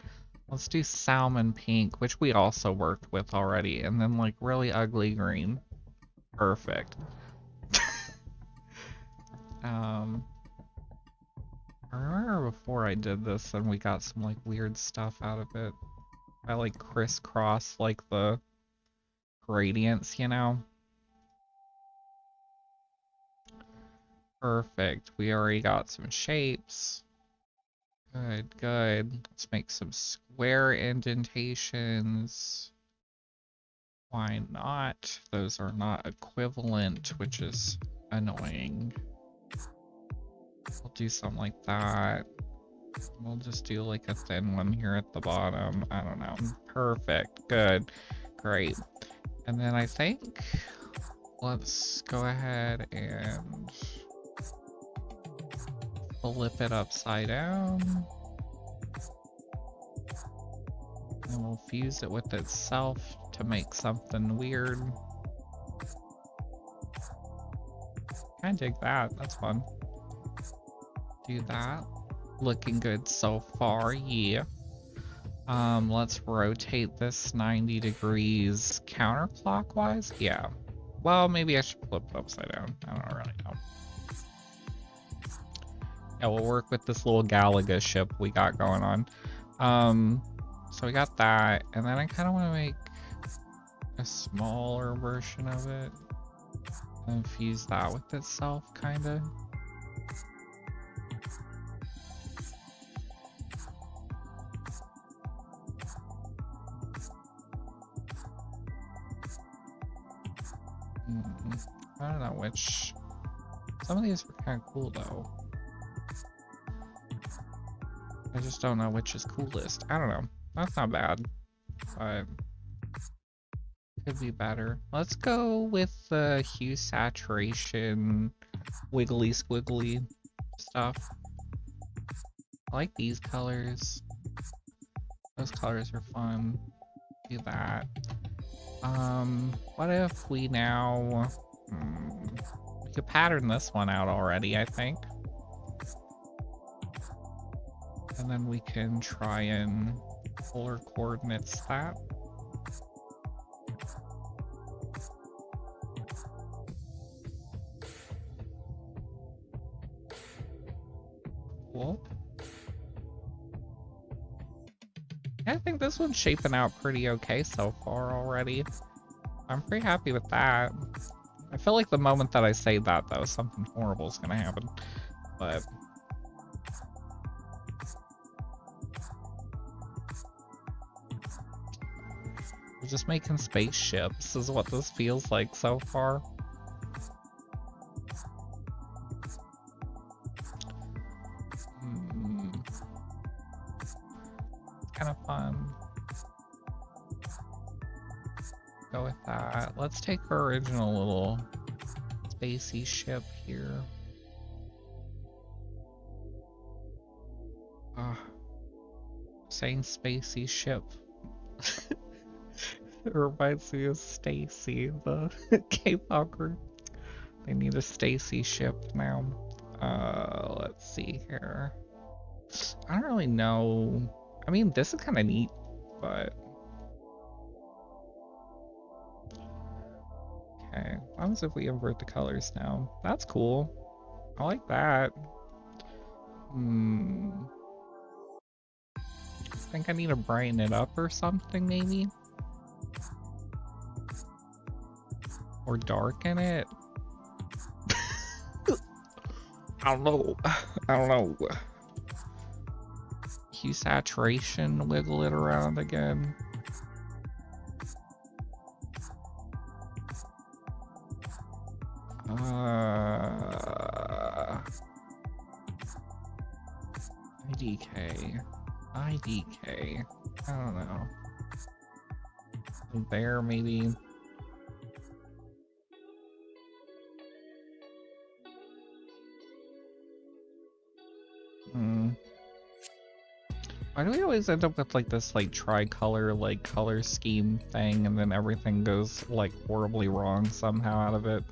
Let's do salmon pink, which we also worked with already, and then like really ugly green. Perfect. I remember before I did this and we got some like weird stuff out of it. I like crisscross like the gradients, you know? Perfect. We already got some shapes. Good, good. Let's make some square indentations. Why not? Those are not equivalent, which is annoying. We'll do something like that. We'll just do like a thin one here at the bottom. I don't know. Perfect. Good. Great. And then I think let's go ahead and flip it upside down. And we'll fuse it with itself to make something weird. Kinda dig that. That's fun. Do that. Looking good so far, yeah. Let's rotate this 90 degrees counterclockwise. Yeah. Well, maybe I should flip it upside down. I don't really know. Yeah, we'll work with this little Galaga ship we got going on. So we got that, and then I kind of want to make a smaller version of it and fuse that with itself, kind of. I don't know which. Some of these were kind of cool though. I just don't know which is coolest. I don't know. That's not bad, but could be better. Let's go with the hue saturation, wiggly squiggly stuff. I like these colors. Those colors are fun. Do that. What if we now... we could pattern this one out already, I think. And then we can try and polar coordinates that. Cool. I think this one's shaping out pretty okay so far already. I'm pretty happy with that. I feel like the moment that I say that, though, something horrible is gonna happen. But... We're just making spaceships is what this feels like so far. Kind of fun. Go with that. Let's take our original little spacey ship here. Saying spacey ship. It reminds me of Stacy, the K-pop group. They need a Stacy ship now. Let's see here. I don't really know. I mean, this is kind of neat, but... Okay, what happens if we invert the colors now? That's cool. I like that. I think I need to brighten it up or something, maybe? Or darken it? I don't know. I don't know. Hue saturation, wiggle it around again. IDK. IDK. I don't know. There, maybe. Why do we always end up with like this like tricolor like color scheme thing and then everything goes like horribly wrong somehow out of it?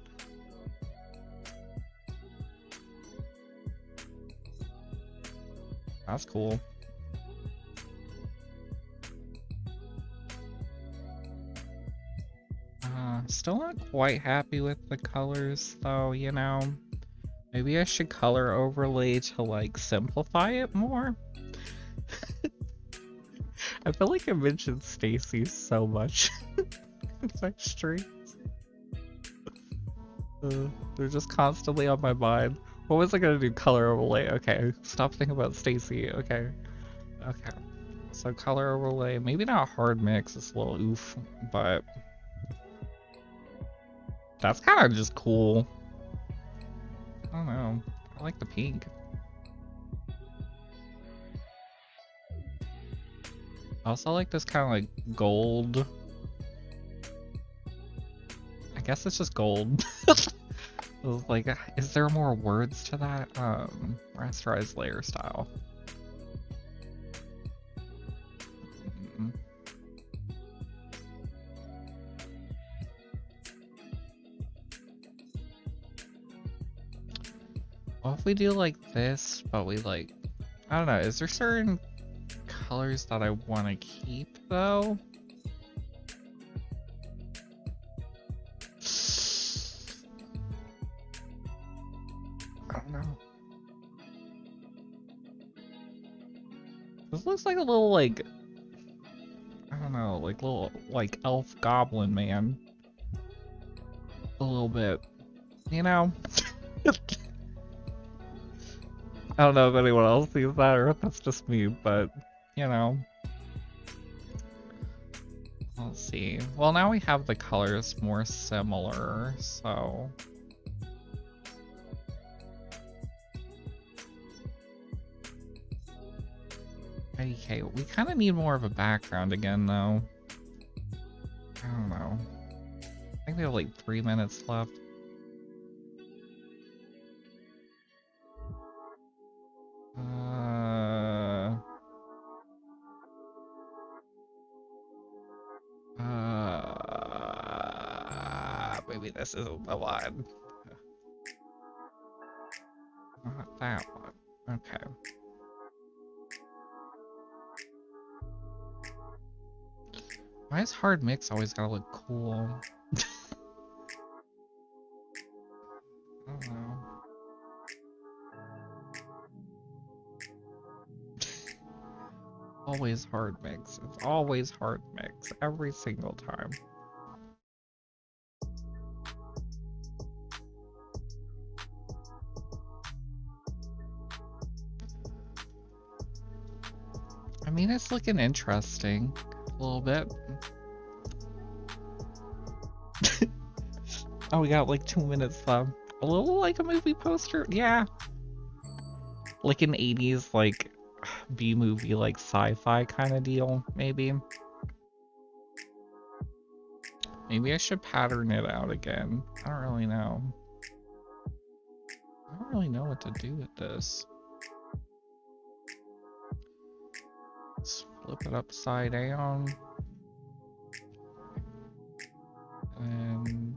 That's cool. Still not quite happy with the colors though, you know. Maybe I should color overlay to like simplify it more. I feel like I mentioned Stacy so much in my streams. They're just constantly on my mind. What was I gonna do? Color overlay. Okay, stop thinking about Stacy. Okay. Okay. So color overlay. Maybe not hard mix. It's a little oof, but that's kind of just cool. I don't know. I like the pink. I also like this kind of like gold. I guess it's just gold. Like, is there more words to that? Rasterized layer style. Well, if we do like this, but we like, I don't know, is there certain colors that I want to keep though? I don't know. This looks like a little like, I don't know, like little like elf goblin man. A little bit, you know? I don't know if anyone else sees that or if that's just me, but, you know. Let's see. Well, now we have the colors more similar, so... Okay, we kind of need more of a background again, though. I don't know. I think we have like 3 minutes left. Maybe this isn't the one. Not that one. Okay. Why is hard mix always gotta look cool? I don't know. Always hard mix. It's always hard mix. Every single time. I mean, it's looking interesting. A little bit. Oh, we got like 2 minutes left. A little like a movie poster. Yeah. Like an 80s, like, B-movie, like sci-fi kind of deal, maybe. Maybe I should pattern it out again. I don't really know. I don't really know what to do with this. Let's flip it upside down. And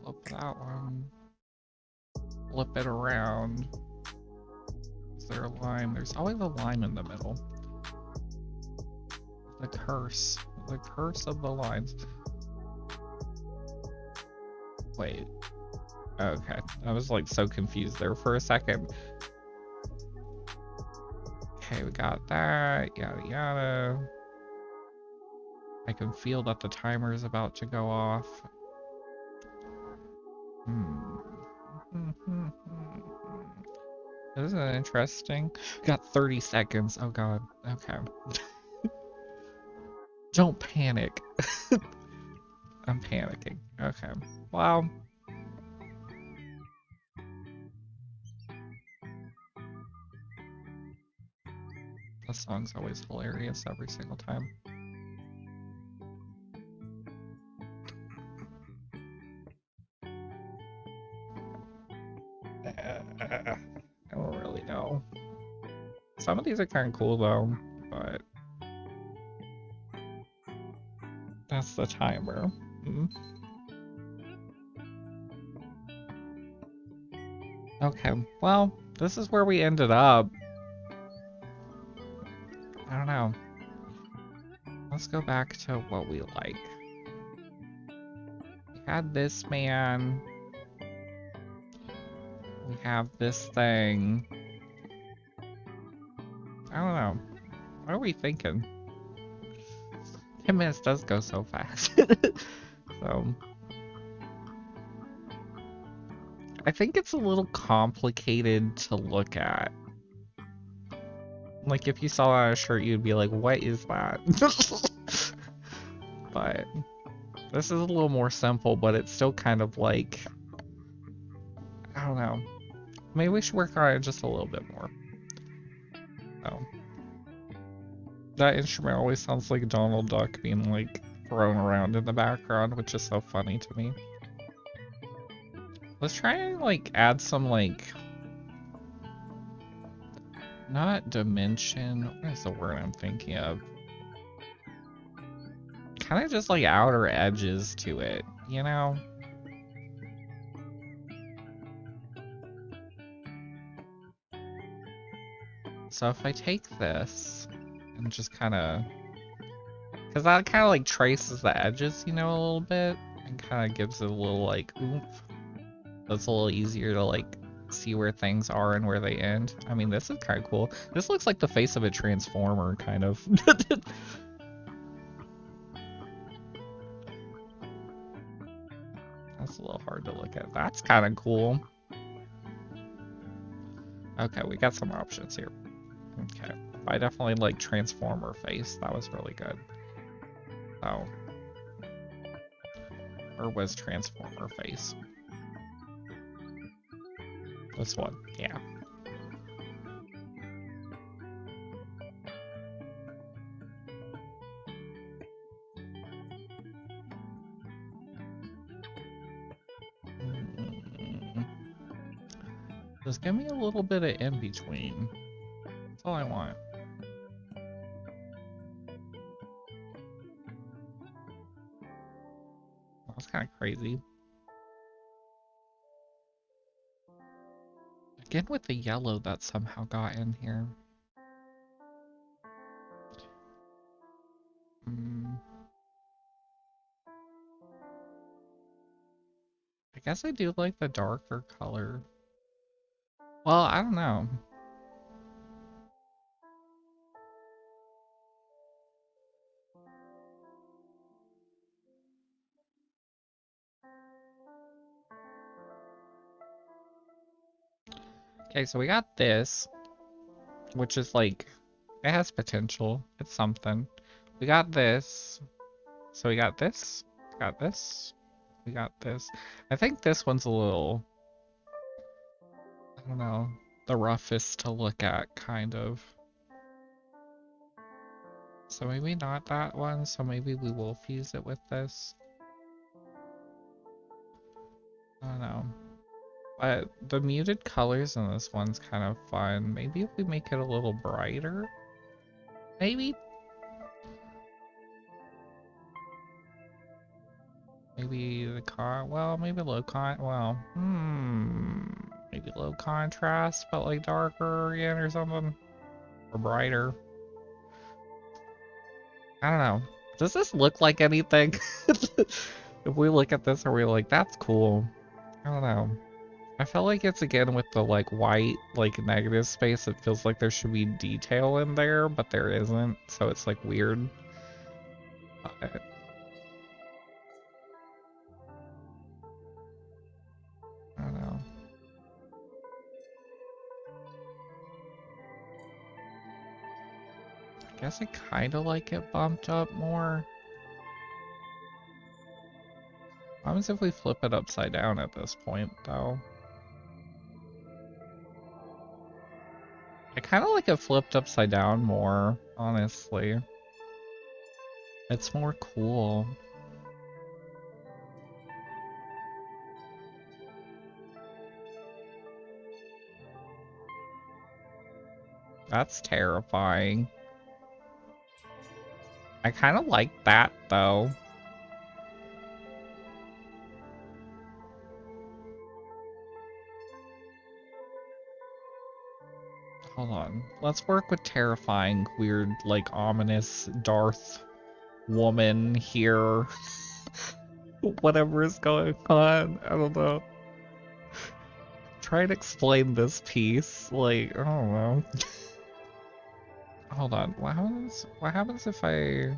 flip that one. Flip it around. Is there a line? There's always a line in the middle. The curse. The curse of the lines. Wait. Okay. I was like so confused there for a second. Okay, we got that. Yada yada. I can feel that the timer is about to go off. This is interesting. Got 30 seconds. Oh god. Okay. Don't panic. I'm panicking. Okay. Well. The song's always hilarious every single time. I don't really know. Some of these are kind of cool though, but that's the timer. Okay, well, this is where we ended up. I don't know. Let's go back to what we like. We had this man. We have this thing. I don't know. What are we thinking? 10 minutes does go so fast. So I think it's a little complicated to look at. Like if you saw on a shirt, you'd be like, what is that? But this is a little more simple, but it's still kind of like, I don't know. Maybe we should work on it just a little bit more. Oh. That instrument always sounds like Donald Duck being like thrown around in the background, which is so funny to me. Let's try and like add some like, not dimension, what is the word I'm thinking of? Kind of just like outer edges to it, you know? So if I take this and just kind of, because that kind of like traces the edges, you know, a little bit, and kind of gives it a little like oomph. That's a little easier to like see where things are and where they end. I mean, this is kind of cool. This looks like the face of a transformer, kind of. That's a little hard to look at. That's kind of cool. Okay, we got some options here. Okay, I definitely like transformer face. That was really good. Oh. Or was transformer face? This one, yeah. Just give me a little bit of in between. That's all I want. That's kind of crazy. Again with the yellow that somehow got in here. I guess I do like the darker color. Well, I don't know. Okay, so we got this, which is like, it has potential. It's something. We got this, So we got this, got this, we got this. I think this one's a little, I don't know, the roughest to look at, kind of. So maybe not that one, so maybe we will fuse it with this. I don't know. But the muted colors in this one's kind of fun. Maybe if we make it a little brighter? Maybe? Maybe the well, maybe low maybe low contrast, but like darker again or something? Or brighter? I don't know. Does this look like anything? If we look at this, are we like, that's cool? I don't know. I feel like it's again with the like white, like negative space, it feels like there should be detail in there, but there isn't, so it's like weird. But, I don't know. I guess I kind of like it bumped up more. What happens if we flip it upside down at this point, though? I kind of like it flipped upside down more, honestly. It's more cool. That's terrifying. I kind of like that, though. Hold on. Let's work with terrifying, weird, like, ominous Darth woman here. Whatever is going on. I don't know. Try and explain this piece. Like, I don't know. Hold on. What happens if I...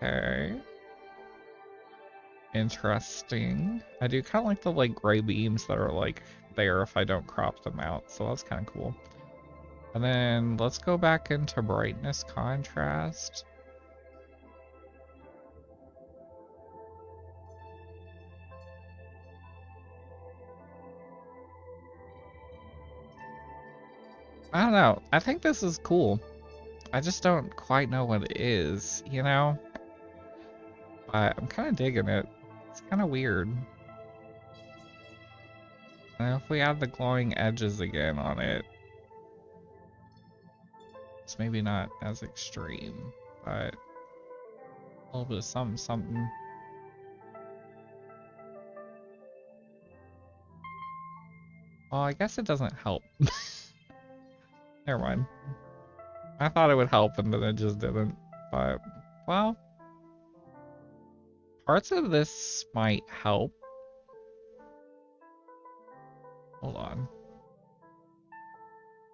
Okay. Interesting. I do kind of like the like gray beams that are like there if I don't crop them out, so that's kind of cool. And then let's go back into brightness contrast. I don't know. I think this is cool. I just don't quite know what it is, you know? But I'm kind of digging it. It's kind of weird. And if we add the glowing edges again on it, it's maybe not as extreme, but a little bit of something, something. Well, I guess it doesn't help. Never mind. I thought it would help and then it just didn't. But, well, parts of this might help. Hold on.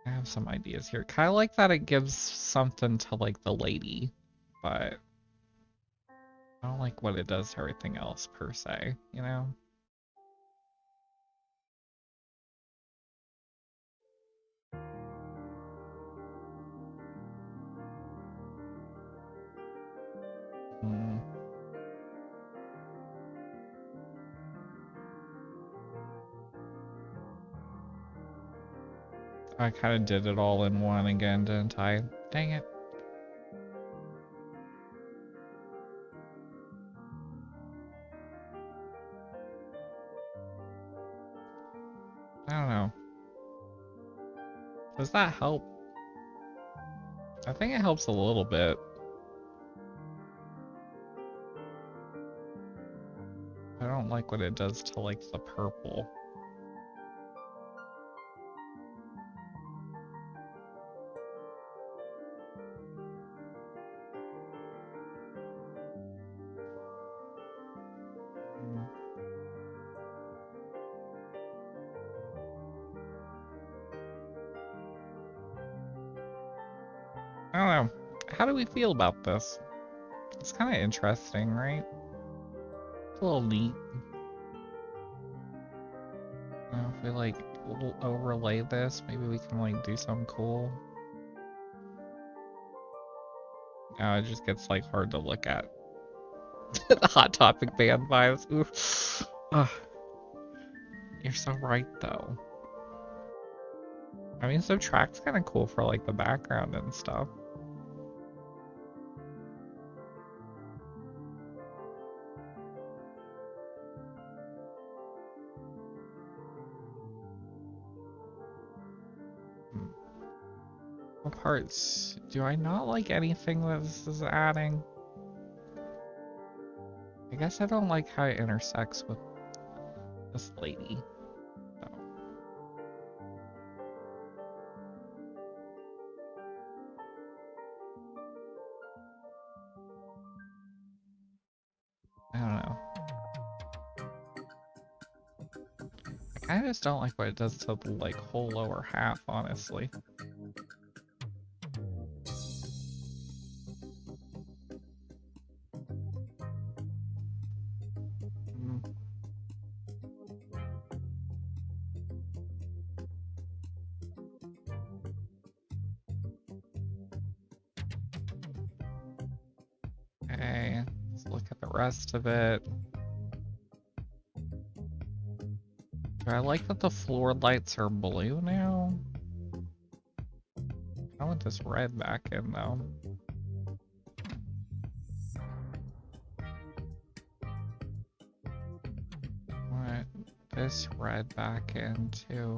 I have some ideas here. Kind of like that it gives something to like the lady, but I don't like what it does to everything else per se, you know? Hmm. I kind of did it all in one again, didn't I? Dang it. I don't know. Does that help? I think it helps a little bit. I don't like what it does to like the purple. I don't know. How do we feel about this? It's kind of interesting, right? It's a little neat. If we like overlay this, maybe we can like do something cool. Now it just gets like hard to look at. The Hot Topic band vibes. Oof. Ugh. You're so right though. I mean, Subtract's kind of cool for like the background and stuff. What parts? Do I not like anything that this is adding? I guess I don't like how it intersects with this lady. So. I don't know. I kind of just don't like what it does to the like whole lower half, honestly. Okay, let's look at the rest of it. Do I like that the floor lights are blue now? I want this red back in though. Want this red back in too.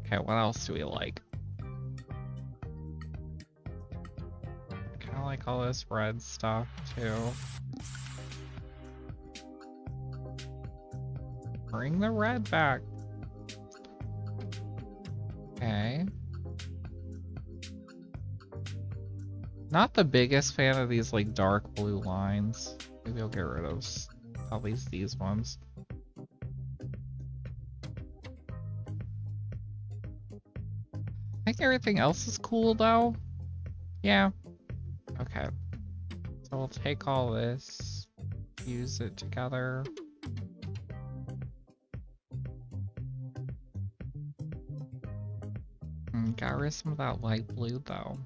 Okay, what else do we like? Kind of like all this red stuff too. Bring the red back. Okay. Not the biggest fan of these like dark blue lines. Maybe I'll get rid of at least these ones. I think everything else is cool though. Yeah. Okay. So we'll take all this, use it together. Got rid of some of that light blue though.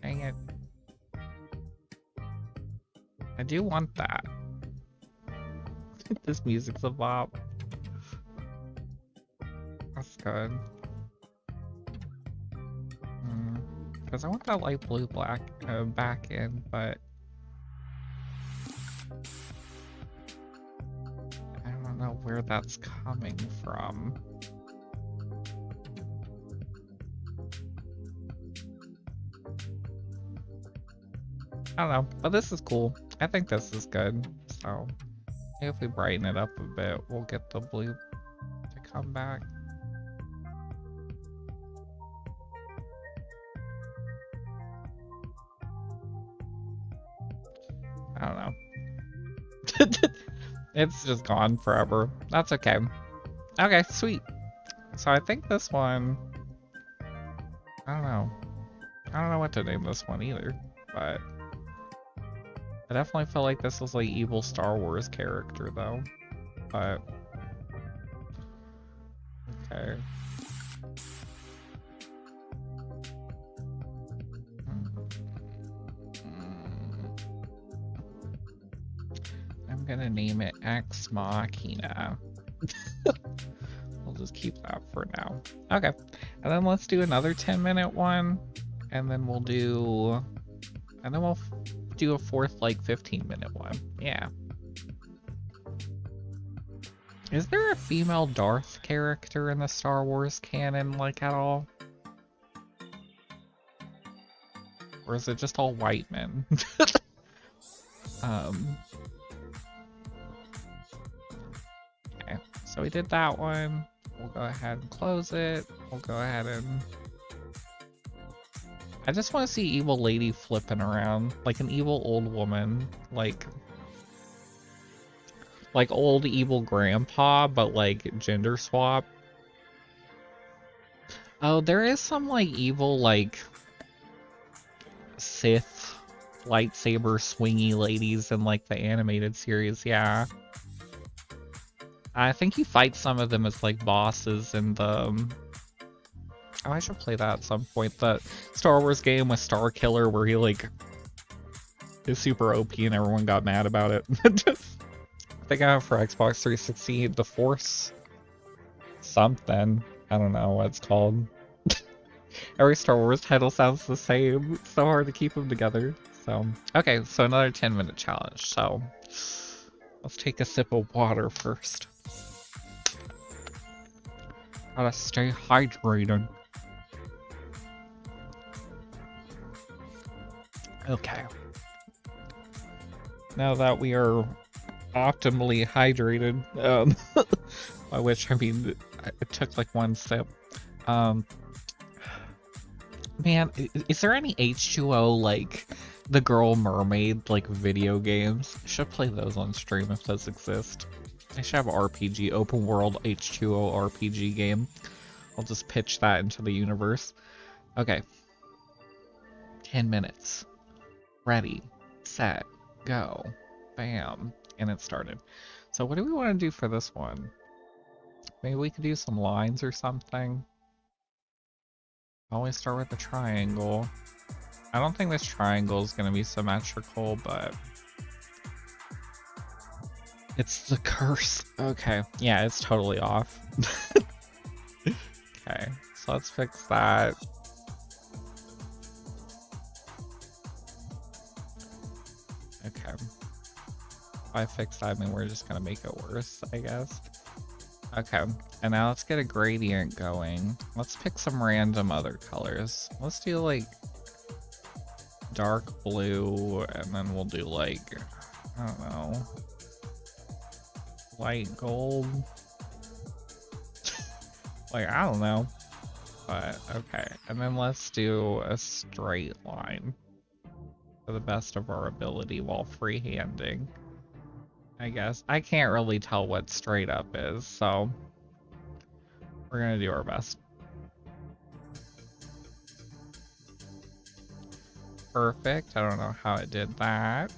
Dang it. I do want that. This music's a bop. That's good. Because I want that light blue black back in, but I don't know where that's coming from. I don't know, but this is cool. I think this is good. So if we brighten it up a bit, we'll get the blue to come back. I don't know. It's just gone forever. That's okay. Okay, sweet. So I think this one, I don't know. I don't know what to name this one either, but I definitely feel like this was like evil Star Wars character though. But okay. I'm gonna name it Ex Machina. We'll just keep that for now. Okay. And then let's do another 10-minute one. And then we'll do a fourth like 15-minute one. Yeah. Is there a female Darth character in the Star Wars canon like at all? Or is it just all white men? Okay, so we did that one. We'll go ahead and close it. We'll go ahead and... I just want to see evil lady flipping around. Like an evil old woman. Like old evil grandpa, but like gender swap. Oh, there is some like evil like Sith lightsaber swingy ladies in like the animated series, yeah. I think you fight some of them as like bosses in the Oh, I should play that at some point. The Star Wars game with Star Killer where he like is super OP and everyone got mad about it. I think I have for Xbox 360 The Force something. I don't know what it's called. Every Star Wars title sounds the same. It's so hard to keep them together. So, okay, so another 10-minute challenge. So, let's take a sip of water first. Gotta stay hydrated. Okay. Now that we are optimally hydrated, by which I mean it took like one sip. Man, is there any H2O like the Girl Mermaid like video games? I should play those on stream if those exist. I should have RPG, open world H2O RPG game. I'll just pitch that into the universe. Okay. 10 minutes. Ready, set, go. Bam. And it started. So what do we want to do for this one? Maybe we could do some lines or something. Always start with a triangle. I don't think this triangle is going to be symmetrical, but it's the curse. Okay, yeah, it's totally off. Okay, so let's fix that. Okay. If I fix that, I mean, we're just going to make it worse, I guess. Okay, and now let's get a gradient going. Let's pick some random other colors. Let's do like dark blue, and then we'll do like, I don't know, light gold. Like, I don't know, but okay. And then let's do a straight line to the best of our ability while freehanding. I guess. I can't really tell what straight up is, so we're gonna do our best. Perfect. I don't know how it did that.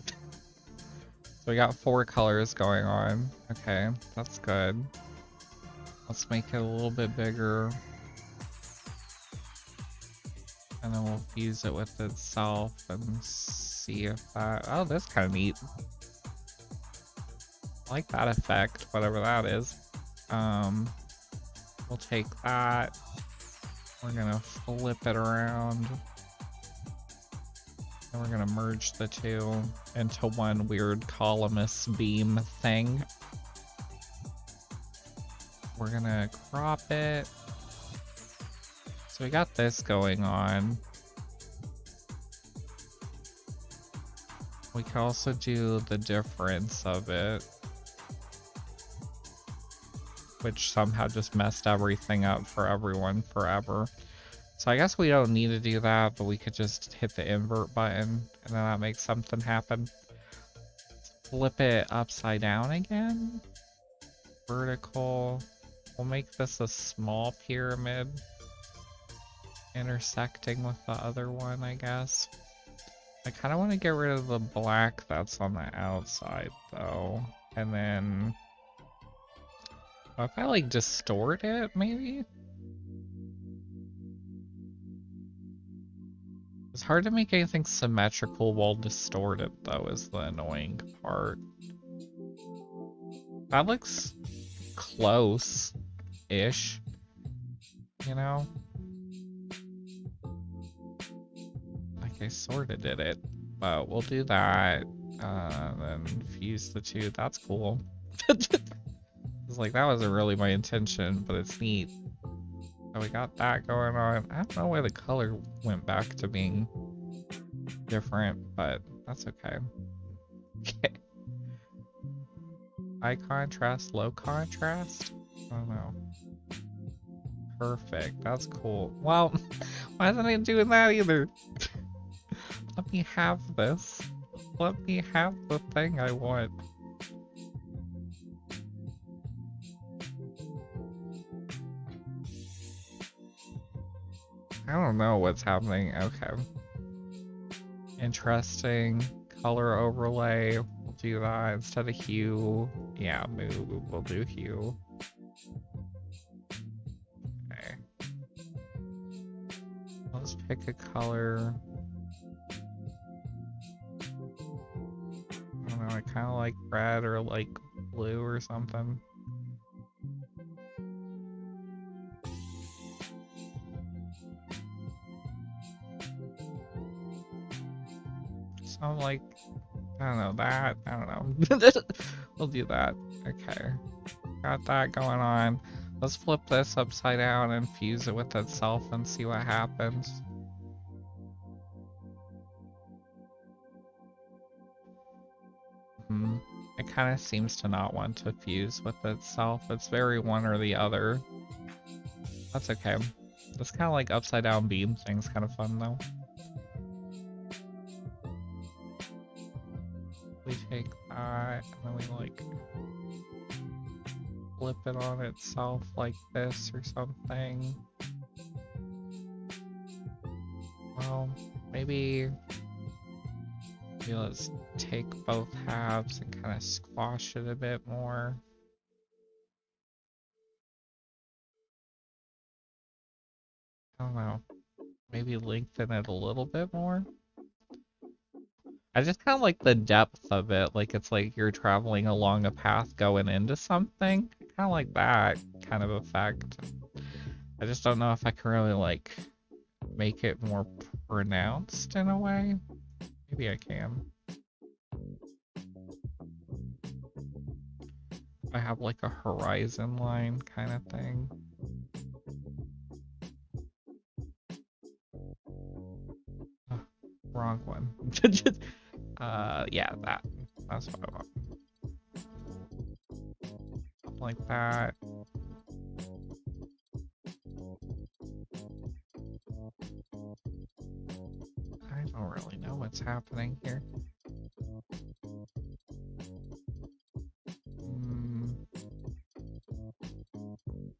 So we got 4 colors going on. Okay, that's good. Let's make it a little bit bigger. And then we'll fuse it with itself and see if that... Oh, that's kind of neat. I like that effect, whatever that is. We'll take that. We're gonna flip it around. And we're gonna merge the two into one weird columnist beam thing. We're gonna crop it. So we got this going on. We can also do the difference of it, which somehow just messed everything up for everyone forever. So I guess we don't need to do that, but we could just hit the invert button and then that makes something happen. Flip it upside down again. Vertical. We'll make this a small pyramid intersecting with the other one, I guess. I kind of want to get rid of the black that's on the outside though. And then if I like distort it, maybe? It's hard to make anything symmetrical while distorted though, is the annoying part. That looks close-ish, you know? Like I sorta did it, but we'll do that, then fuse the two. That's cool. It's like, that wasn't really my intention, but it's neat. So we got that going on. I don't know why the color went back to being different, but that's okay. Okay. High contrast, low contrast? I don't know. Perfect, that's cool. Well, why isn't it doing that either? Let me have this. Let me have the thing I want. I don't know what's happening. Okay. Interesting. Color overlay. We'll do that instead of hue. Yeah, move. We'll do hue. Okay. Let's pick a color. I don't know, I kind of like red or like blue or something. So I'm like, I don't know, that, I don't know. We'll do that. Okay. Got that going on. Let's flip this upside down and fuse it with itself and see what happens. It kind of seems to not want to fuse with itself. It's very one or the other. That's okay. This kind of like upside down beam thing's kind of fun though. We take that and then we like flip it on itself like this or something. Well, maybe let's take both halves and kind of squash it a bit more. I don't know. Maybe lengthen it a little bit more. I just kind of like the depth of it. Like it's like you're traveling along a path going into something. Kind of like that kind of effect. I just don't know if I can really like make it more pronounced in a way. Maybe I can. I have like a horizon line kind of thing. Oh, wrong one. Yeah, that's what I want. Something like that. I don't really know what's happening here.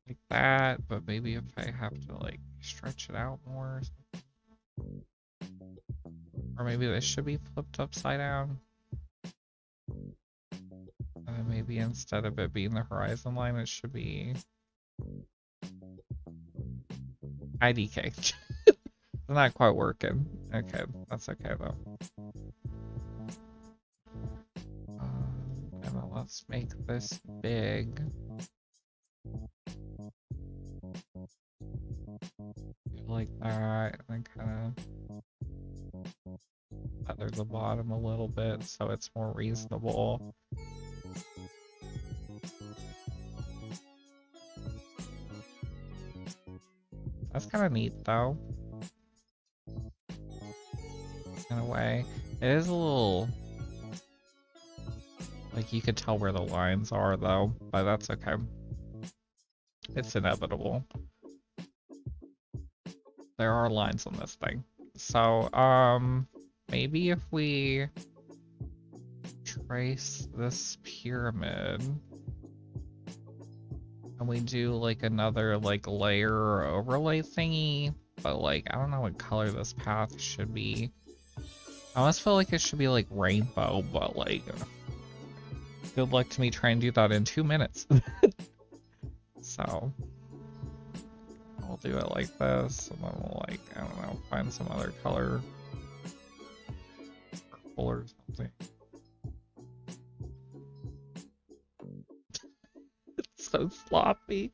Like that, but maybe if I have to like stretch it out more. Or maybe this should be flipped upside down. And then maybe instead of it being the horizon line, it should be IDK. It's not quite working. Okay, that's okay though. And then let's make this big. Like that, and then kind of feather the bottom a little bit so it's more reasonable. That's kind of neat though. In a way. It is a little... like you could tell where the lines are though, but that's okay. It's inevitable. There are lines on this thing. So, maybe if we trace this pyramid and we do like another like layer or overlay thingy, but like I don't know what color this path should be. I almost feel like it should be like rainbow, but like good luck to me trying to do that in 2 minutes. So we'll do it like this, and then we'll like, I don't know, find some other color or something. It's so sloppy.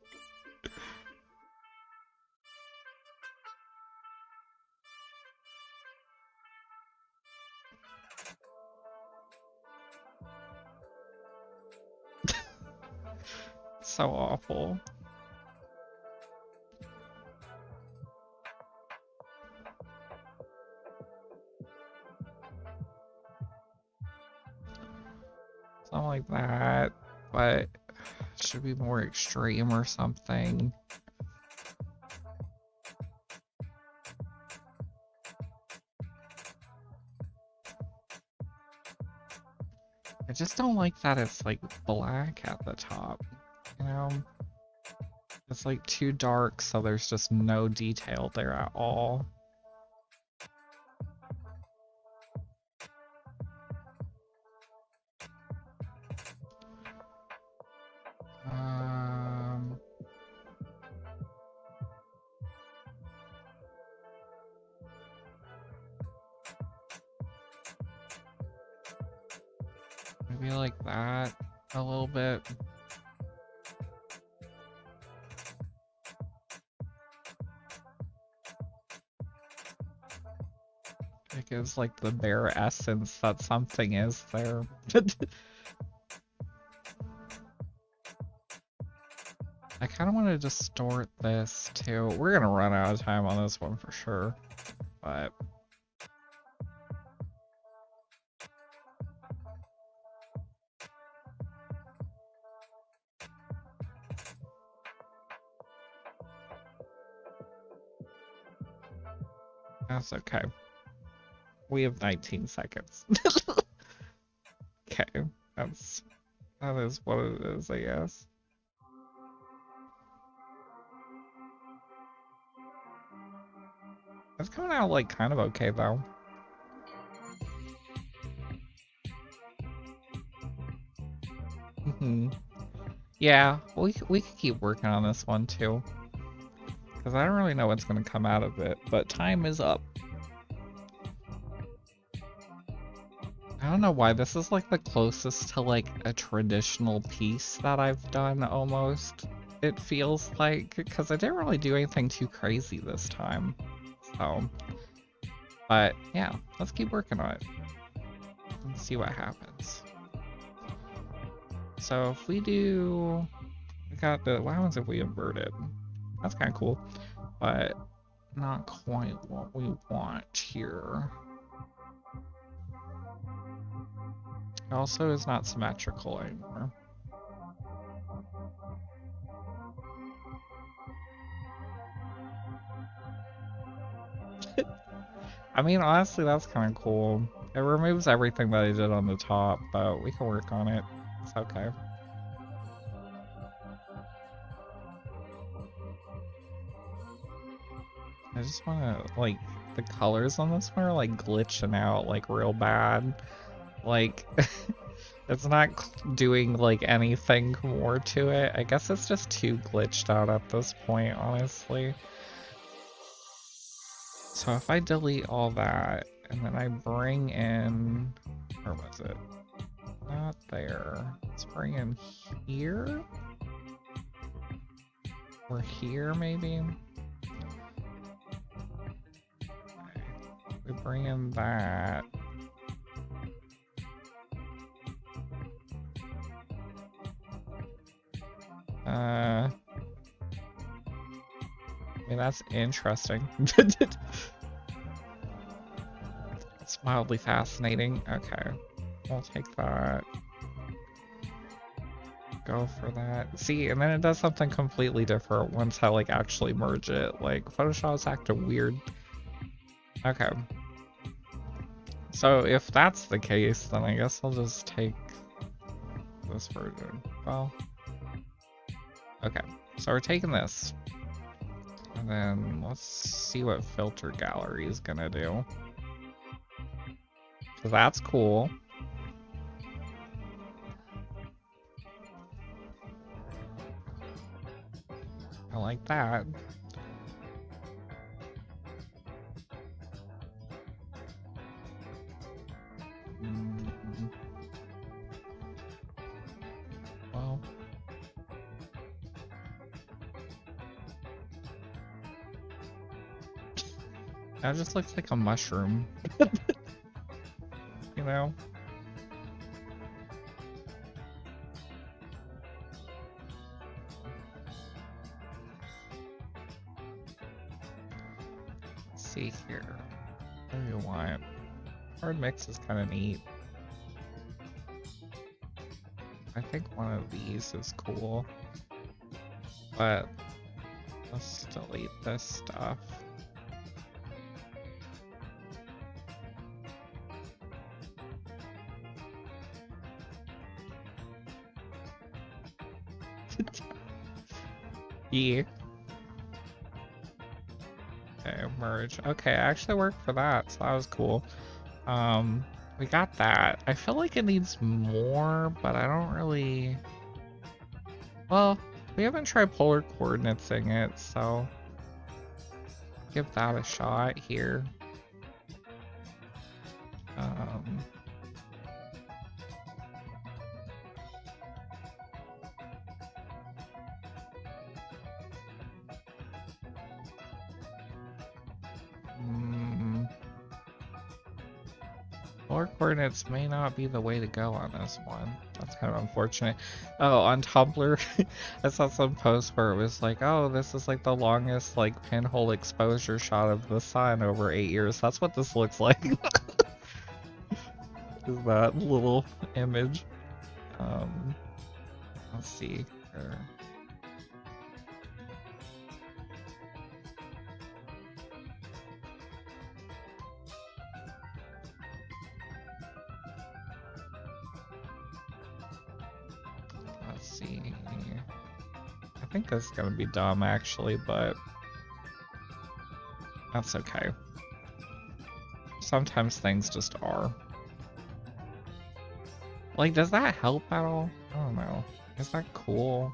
So awful. Something like that, but it should be more extreme or something. I just don't like that it's like black at the top, you know? It's like too dark, so there's just no detail there at all. Maybe like that a little bit. It gives like the bare essence that something is there. I kind of want to distort this too. We're gonna run out of time on this one for sure, but that's okay. We have 19 seconds. Okay, that is what it is, I guess. It's coming out like kind of okay though. Yeah, we could keep working on this one too, because I don't really know what's going to come out of it, but time is up. I don't know why this is like the closest to like a traditional piece that I've done almost. It feels like, because I didn't really do anything too crazy this time. So, but yeah, let's keep working on it and see what happens. So if we do, we got the, what happens if we invert it? That's kind of cool, but not quite what we want here. It also is not symmetrical anymore. I mean, honestly, that's kind of cool. It removes everything that I did on the top, but we can work on it. It's okay. I just want to, like, the colors on this one are, like, glitching out, like, real bad. Like, it's not doing, like, anything more to it. I guess it's just too glitched out at this point, honestly. So if I delete all that, and then I bring in, where was it? Not there. Let's bring in here? Or here, maybe? Okay. We bring in that. I mean, that's interesting. It's mildly fascinating. Okay. We'll take that. Go for that. See, and then it does something completely different once I like actually merge it. Like Photoshop's acting weird. Okay. So if that's the case, then I guess I'll just take this version. Well, okay. So we're taking this. And then let's see what filter gallery is gonna do. So that's cool. I like that. Well, that just looks like a mushroom. You know? Let's see here. What do you want? Hard mix is kind of neat. I think one of these is cool. But let's delete this stuff. Yeah. Okay, merge. Okay, I actually worked for that, so that was cool. We got that. I feel like it needs more, but I don't really... Well, we haven't tried polar coordinating it, so... give that a shot here. Polar coordinates may not be the way to go on this one. That's kind of unfortunate. Oh, on Tumblr, I saw some post where it was like, oh, this is like the longest like pinhole exposure shot of the sun over 8 years. That's what this looks like. Is that little image. Let's see here. Let's see. I think this is gonna be dumb actually, but that's okay. Sometimes things just are. Like, does that help at all? I don't know. Is that cool?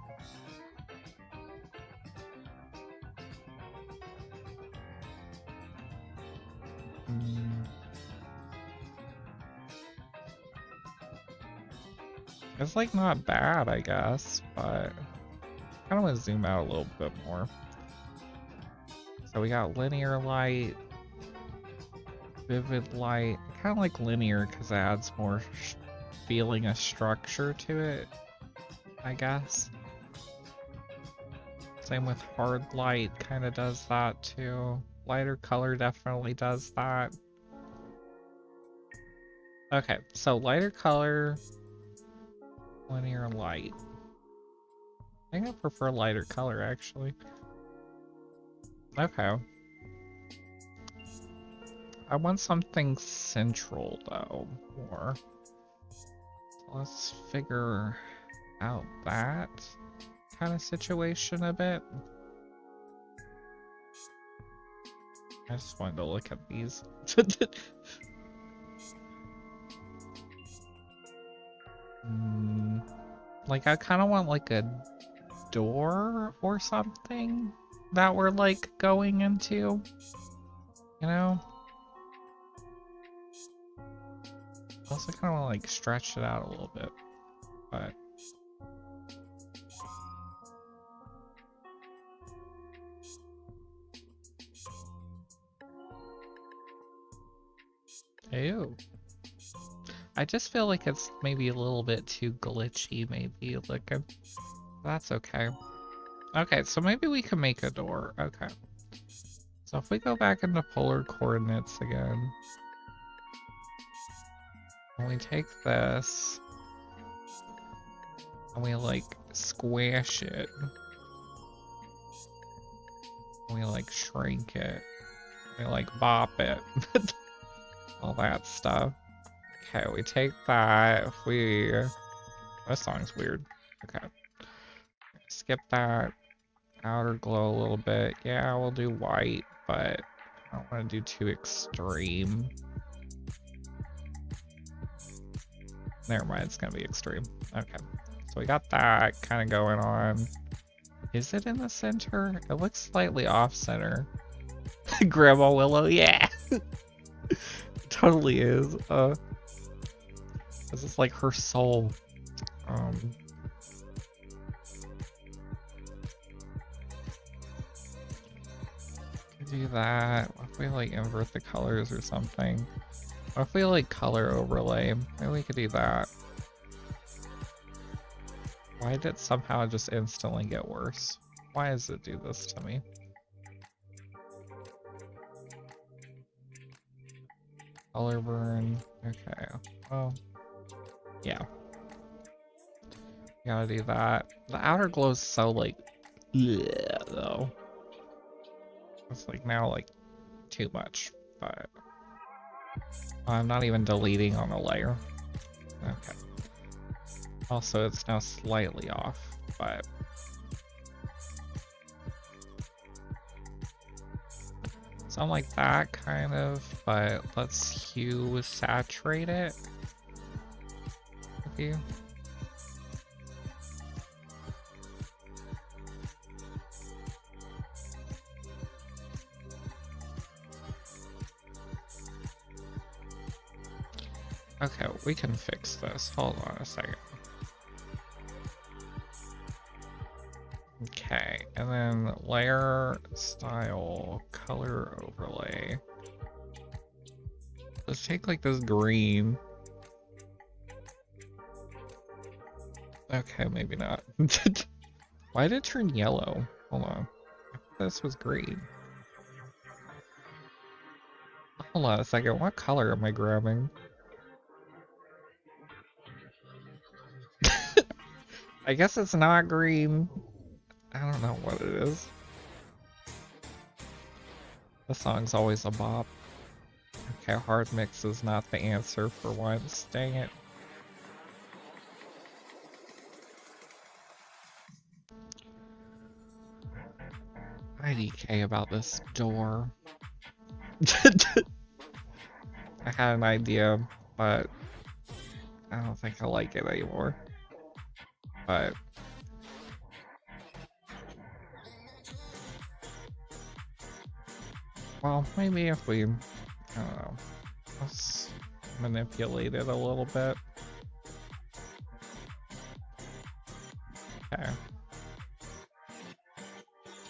It's like not bad, I guess, but I kind of want to zoom out a little bit more. So we got linear light, vivid light. I kind of like linear because it adds more feeling of structure to it, I guess. Same with hard light, kind of does that too. Lighter color definitely does that. Okay, so lighter color, linear light. I think I prefer lighter color actually. Okay. I want something central though, more. So let's figure out that kind of situation a bit. I just wanted to look at these. Like I kind of want like a door or something that we're like going into, you know? Also kind of want to like stretch it out a little bit, but ew. I just feel like it's maybe a little bit too glitchy, maybe looking. That's okay. Okay, so maybe we can make a door. Okay. So if we go back into polar coordinates again, and we take this, and we like squish it, and we like shrink it, we like bop it, all that stuff. Okay, we take that, if we... This song's weird. Okay. Skip that. Outer glow a little bit. Yeah, we'll do white, but I don't want to do too extreme. Never mind, it's gonna be extreme. Okay. So we got that kind of going on. Is it in the center? It looks slightly off center. Grandma Willow, yeah! Totally is. This is like her soul. Do that. What if we like invert the colors or something? What if we like color overlay? Maybe we could do that. Why did it somehow just instantly get worse? Why does it do this to me? Color burn. Okay. Well, yeah. Gotta do that. The outer glow's so like, yeah, though. It's like now like too much, but I'm not even deleting on a layer. Okay. Also, it's now slightly off, but something like that kind of, but let's hue saturate it. With you. Okay, we can fix this. Hold on a second. Okay, and then layer, style, color overlay. Let's take like this green. Okay, maybe not. Why did it turn yellow? Hold on. I thought this was green. Hold on a second. What color am I grabbing? I guess it's not green. I don't know what it is. The song's always a bop. Okay, hard mix is not the answer for once. Dang it. IDK about this door. I had an idea, but I don't think I like it anymore. But well, maybe if we, I don't know, let's manipulate it a little bit. Okay.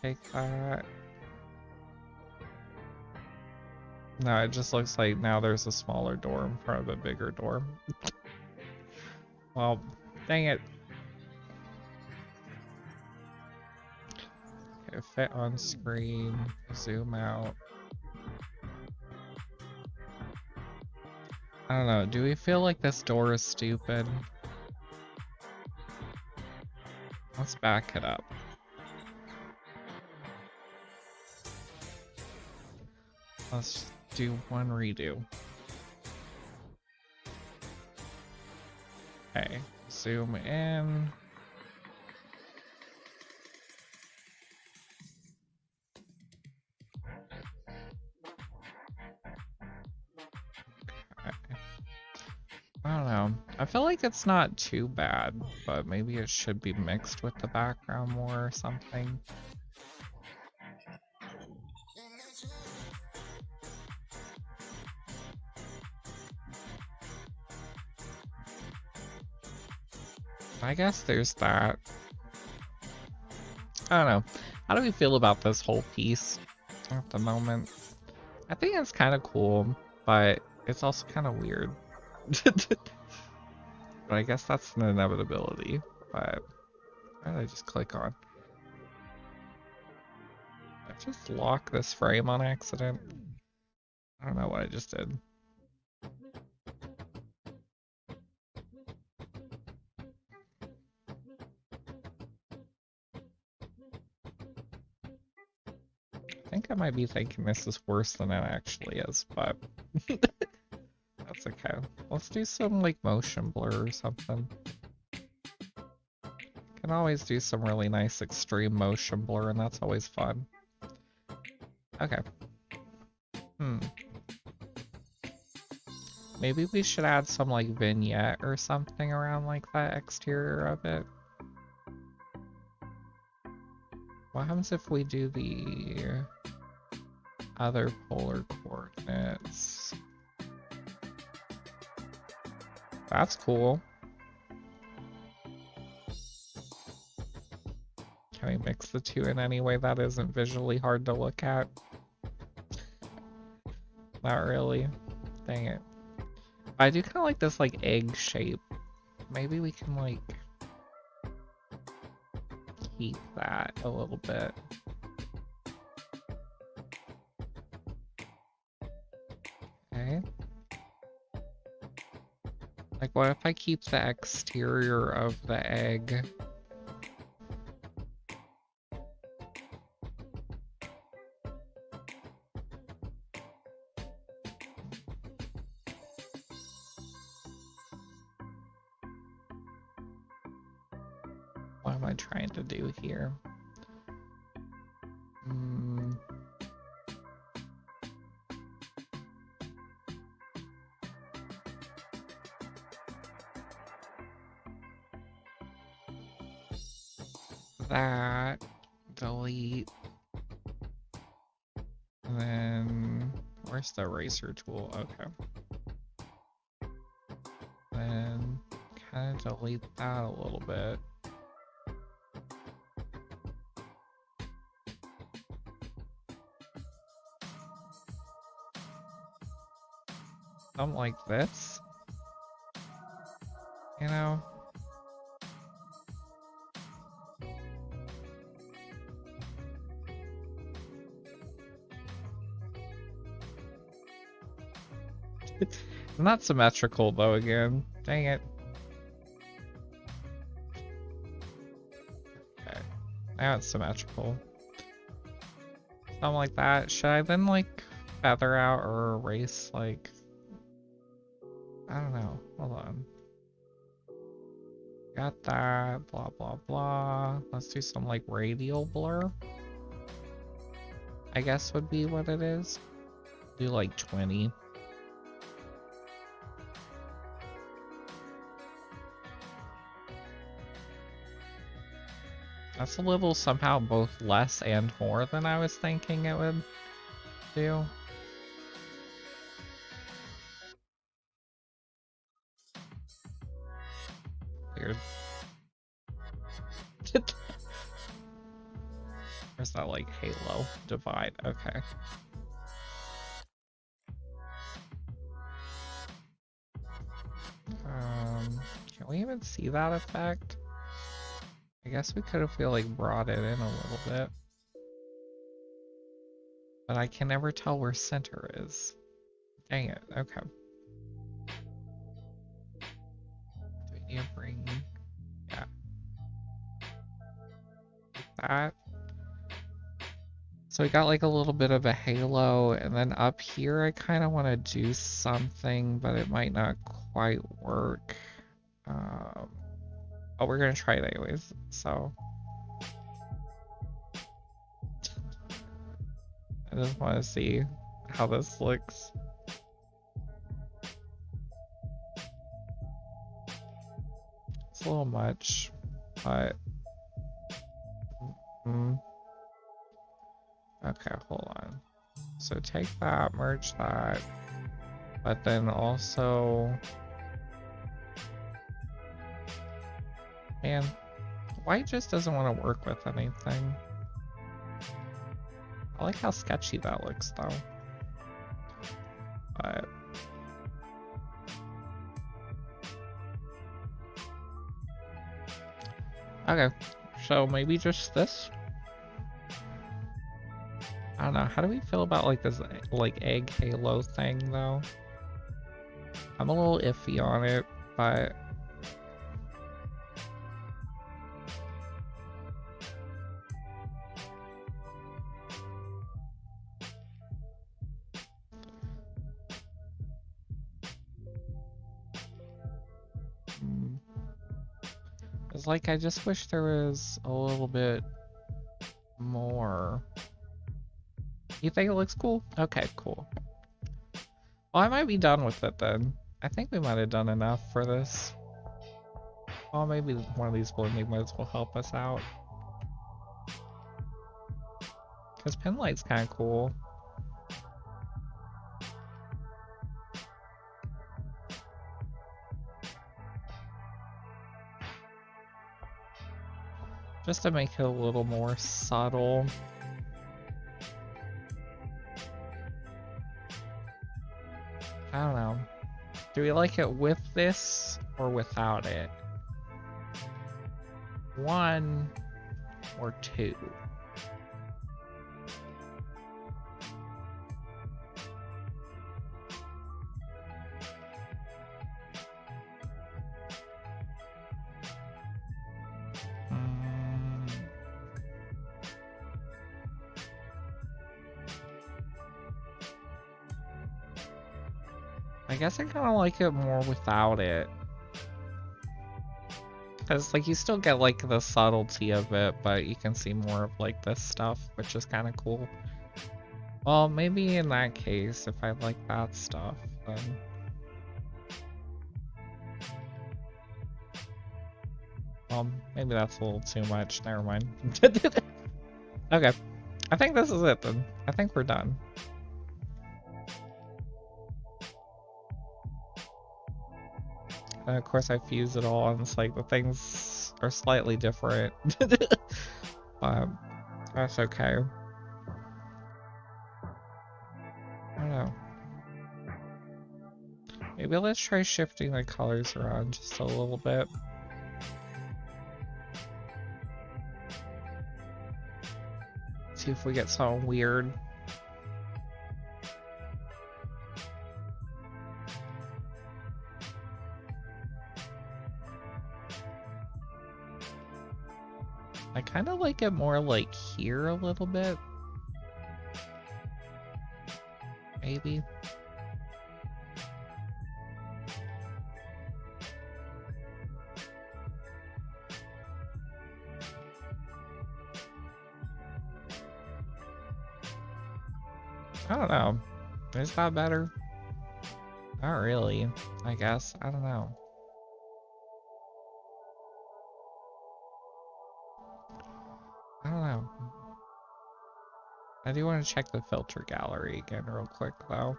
Take that. No, it just looks like now there's a smaller door in front of a bigger door. Well, dang it. Okay, fit on screen, zoom out. I don't know, do we feel like this door is stupid? Let's back it up. Let's do one redo. Okay, zoom in. Okay. I don't know. I feel like it's not too bad, but maybe it should be mixed with the background more or something. I guess there's that. I don't know. How do we feel about this whole piece at the moment? I think it's kind of cool, but it's also kind of weird. But I guess that's an inevitability. But what did I just click on? Did I just lock this frame on accident? I don't know what I just did. I think I might be thinking this is worse than it actually is, but that's okay. Let's do some like motion blur or something. Can always do some really nice extreme motion blur, and that's always fun. Okay. Maybe we should add some like vignette or something around like that exterior of it. What happens if we do the other polar coordinates? That's cool. Can we mix the two in any way that isn't visually hard to look at? Not really. Dang it. I do kind of like this like egg shape. Maybe we can like keep that a little bit. Okay. Like what if I keep the exterior of the egg? What am I trying to do here? That, delete, and then where's the eraser tool? Okay. Then kind of delete that a little bit. something like this. You know? Not symmetrical though again. Dang it. Okay. Now it's symmetrical. Something like that. Should I then like feather out or erase like I don't know. Hold on. Got that. Blah blah blah. Let's do some like radial blur. I guess would be what it is. Do like 20. That's a little somehow both less and more than I was thinking it would do. Weird. There's that like halo divide. Okay. Can we even see that effect? I guess we could have like brought it in a little bit. But I can never tell where center is. Dang it, okay. Do we need to bring... yeah. Like that. So we got like a little bit of a halo, and then up here I kind of want to do something, but it might not quite work. But we're gonna try it anyways, so. I just want to see how this looks. It's a little much, but... okay, hold on. So take that, merge that, but then also... man, white just doesn't want to work with anything. I like how sketchy that looks though. But... okay, so maybe just this? I don't know, how do we feel about like this like egg halo thing though? I'm a little iffy on it, but... it's like I just wish there was a little bit more. You think it looks cool? Okay, cool. Well, I might be done with it then. I think we might have done enough for this. Well, maybe one of these blending modes will help us out. Because Penlight's kind of cool. Just to make it a little more subtle. I don't know. Do we like it with this or without it? 1 or 2? I guess I kind of like it more without it. Because, like, you still get, like, the subtlety of it, but you can see more of, like, this stuff, which is kind of cool. Well, maybe in that case, if I like that stuff, then... well, maybe that's a little too much. Never mind. Okay. I think this is it, then. I think we're done. And of course I fuse it all, and it's like the things are slightly different. That's okay. I don't know. Maybe let's try shifting the colors around just a little bit. See if we get something weird. I kind of like it more like here a little bit. Maybe. I don't know. Is that better? Not really, I guess. I don't know. I don't know. I do want to check the filter gallery again real quick though.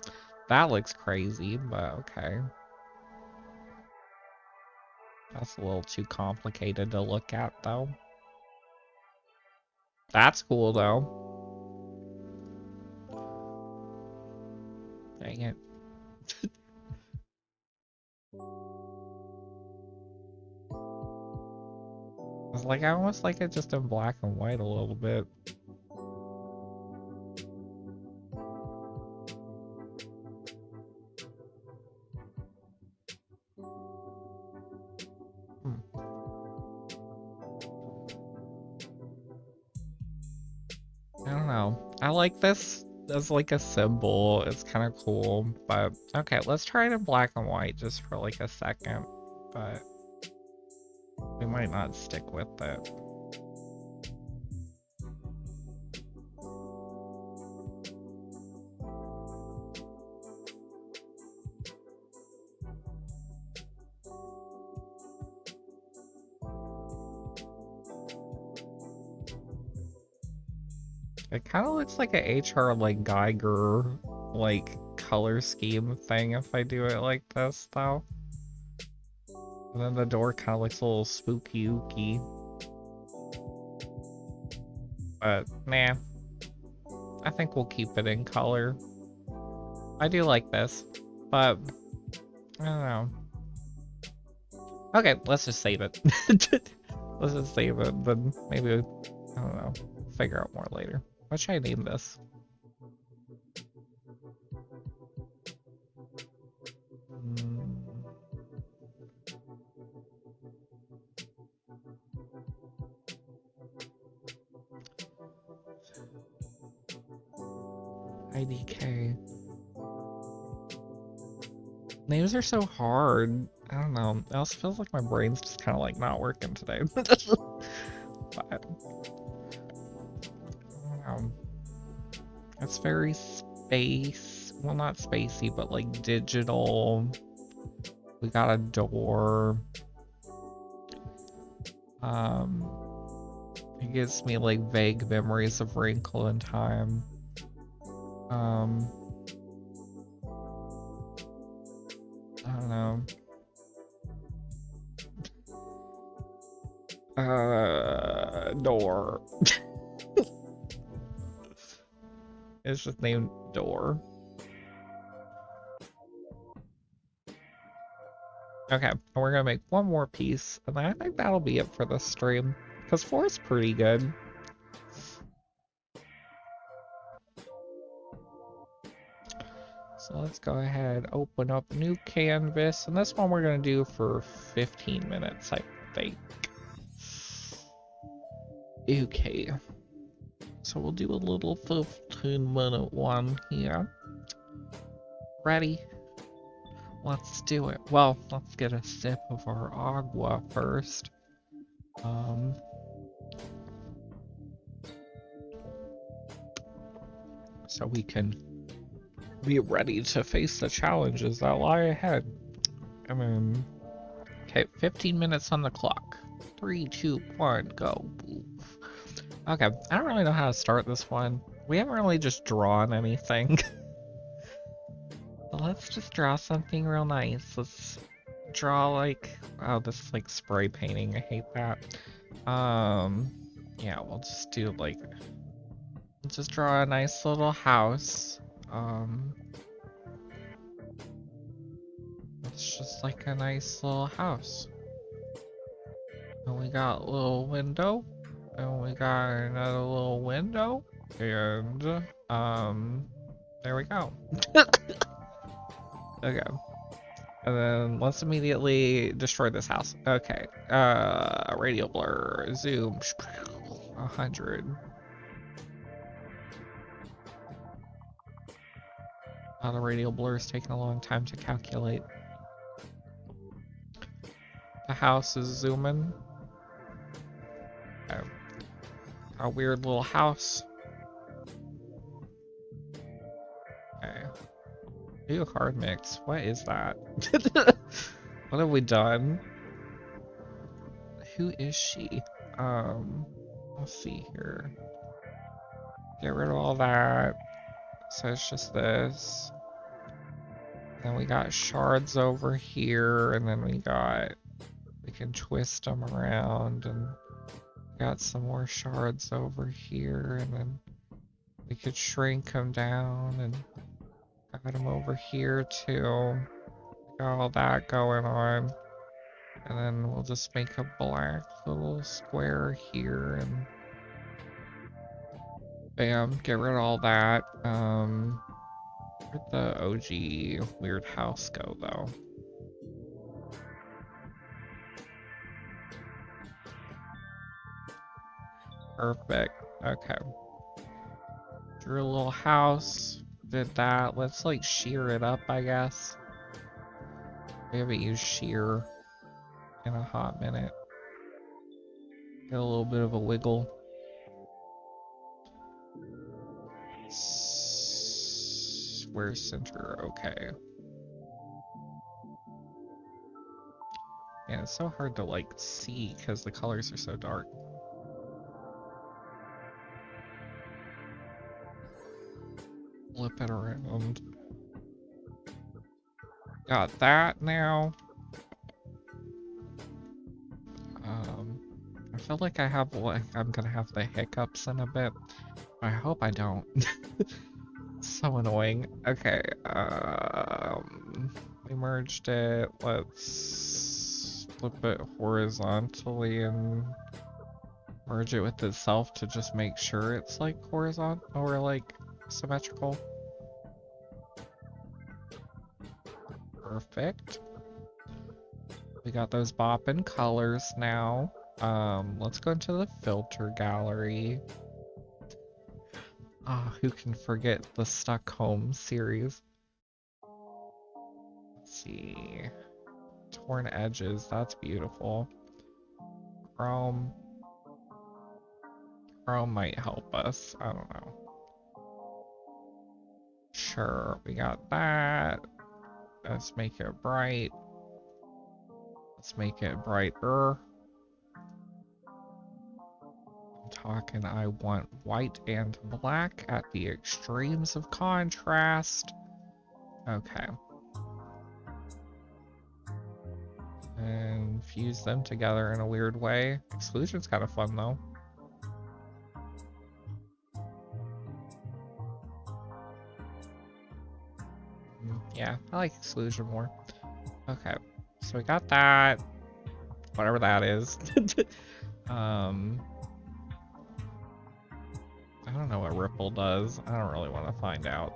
That looks crazy, but okay. That's a little too complicated to look at though. That's cool though. Dang it. It's like I almost like it just in black and white a little bit. I don't know. I like this as like a symbol. It's kind of cool, but okay, let's try it in black and white just for like a second, but we might not stick with it. It kind of looks like a HR like Geiger like color scheme thing if I do it like this though. And then the door kind of looks a little spooky-ooky. But nah, I think we'll keep it in color. I do like this, but I don't know. Okay, let's just save it. Let's just save it, then maybe, I don't know, figure out more later. What should I name this? IDK. Names are so hard. I don't know. It also feels like my brain's just kind of like not working today. But, it's very space. Well, not spacey, but like digital. We got a door. It gives me like vague memories of Wrinkle in Time. I don't know. Door. It's just named Door. Okay, we're gonna make one more piece, and I think that'll be it for this stream. Because 4 is pretty good. So let's go ahead, open up new canvas, and this one we're gonna do for 15 minutes, I think. Okay. So we'll do a little 15-minute one here. Ready? Let's do it. Well, let's get a sip of our agua first. So we can be ready to face the challenges that lie ahead. I mean, okay, 15 minutes on the clock. 3, 2, 1, go. Okay, I don't really know how to start this one. We haven't really just drawn anything. But let's just draw something real nice. Let's draw like, oh, this is like spray painting. I hate that. Yeah, we'll just do like, let's just draw a nice little house. It's just like a nice little house. And we got a little window. And we got another little window. And, there we go. Okay. And then let's immediately destroy this house. Okay. Radial blur, zoom, 100. The radial blur is taking a long time to calculate. The house is zooming. Okay. A weird little house. Okay. Do a card mix. What is that? What have we done? Who is she? Let's see here. Get rid of all that. So it's just this. Then we got shards over here, and then we can twist them around, and got some more shards over here, and then we could shrink them down, and got them over here too. Got all that going on. And then we'll just make a black little square here, and bam, get rid of all that. Where'd the OG weird house go though? Perfect. Okay. Drew a little house. Did that. Let's like shear it up, I guess. We haven't used shear in a hot minute. Get a little bit of a wiggle. Where's center? Okay. Man, it's so hard to like see because the colors are so dark. Flip it around. Got that now. I feel like I'm gonna have the hiccups in a bit. I hope I don't. So annoying. Okay, we merged it. Let's flip it horizontally and merge it with itself to just make sure it's like horizontal or like symmetrical. Perfect. We got those bopping colors now. Let's go into the filter gallery. Ah, who can forget the Stockholm series? Let's see. Torn edges, that's beautiful. Chrome. Chrome might help us, I don't know. Sure, we got that. Let's make it bright. Let's make it brighter. I'm talking, I want white and black at the extremes of contrast. Okay. And fuse them together in a weird way. Exclusion's kind of fun though. Yeah, I like exclusion more. Okay, so we got that. Whatever that is. I don't know what ripple does. I don't really want to find out.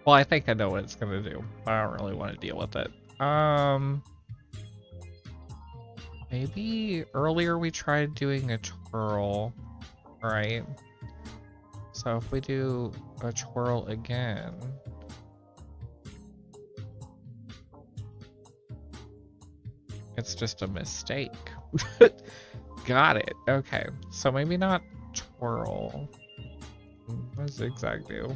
Well, I think I know what it's gonna do, but I don't really want to deal with it. Maybe earlier we tried doing a twirl, right? So if we do a twirl again, it's just a mistake. Got it. Okay, so maybe not twirl. What does zigzag do?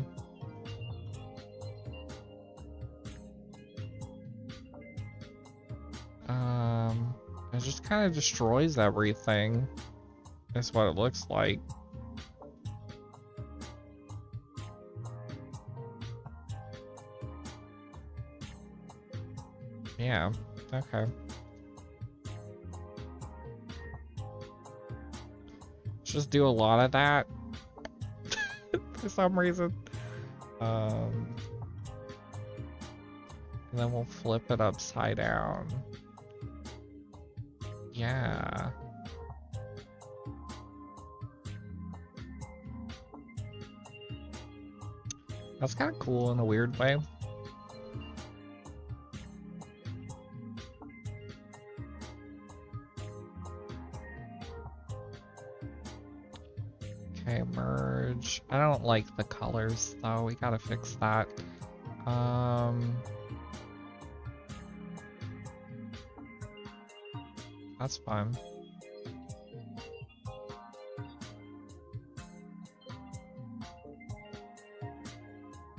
It just kind of destroys everything. That's what it looks like. Yeah, okay. Let's just do a lot of that. For some reason. And then we'll flip it upside down. Yeah. That's kind of cool in a weird way. Okay, merge. I don't like the colors though. We gotta fix that. That's fun.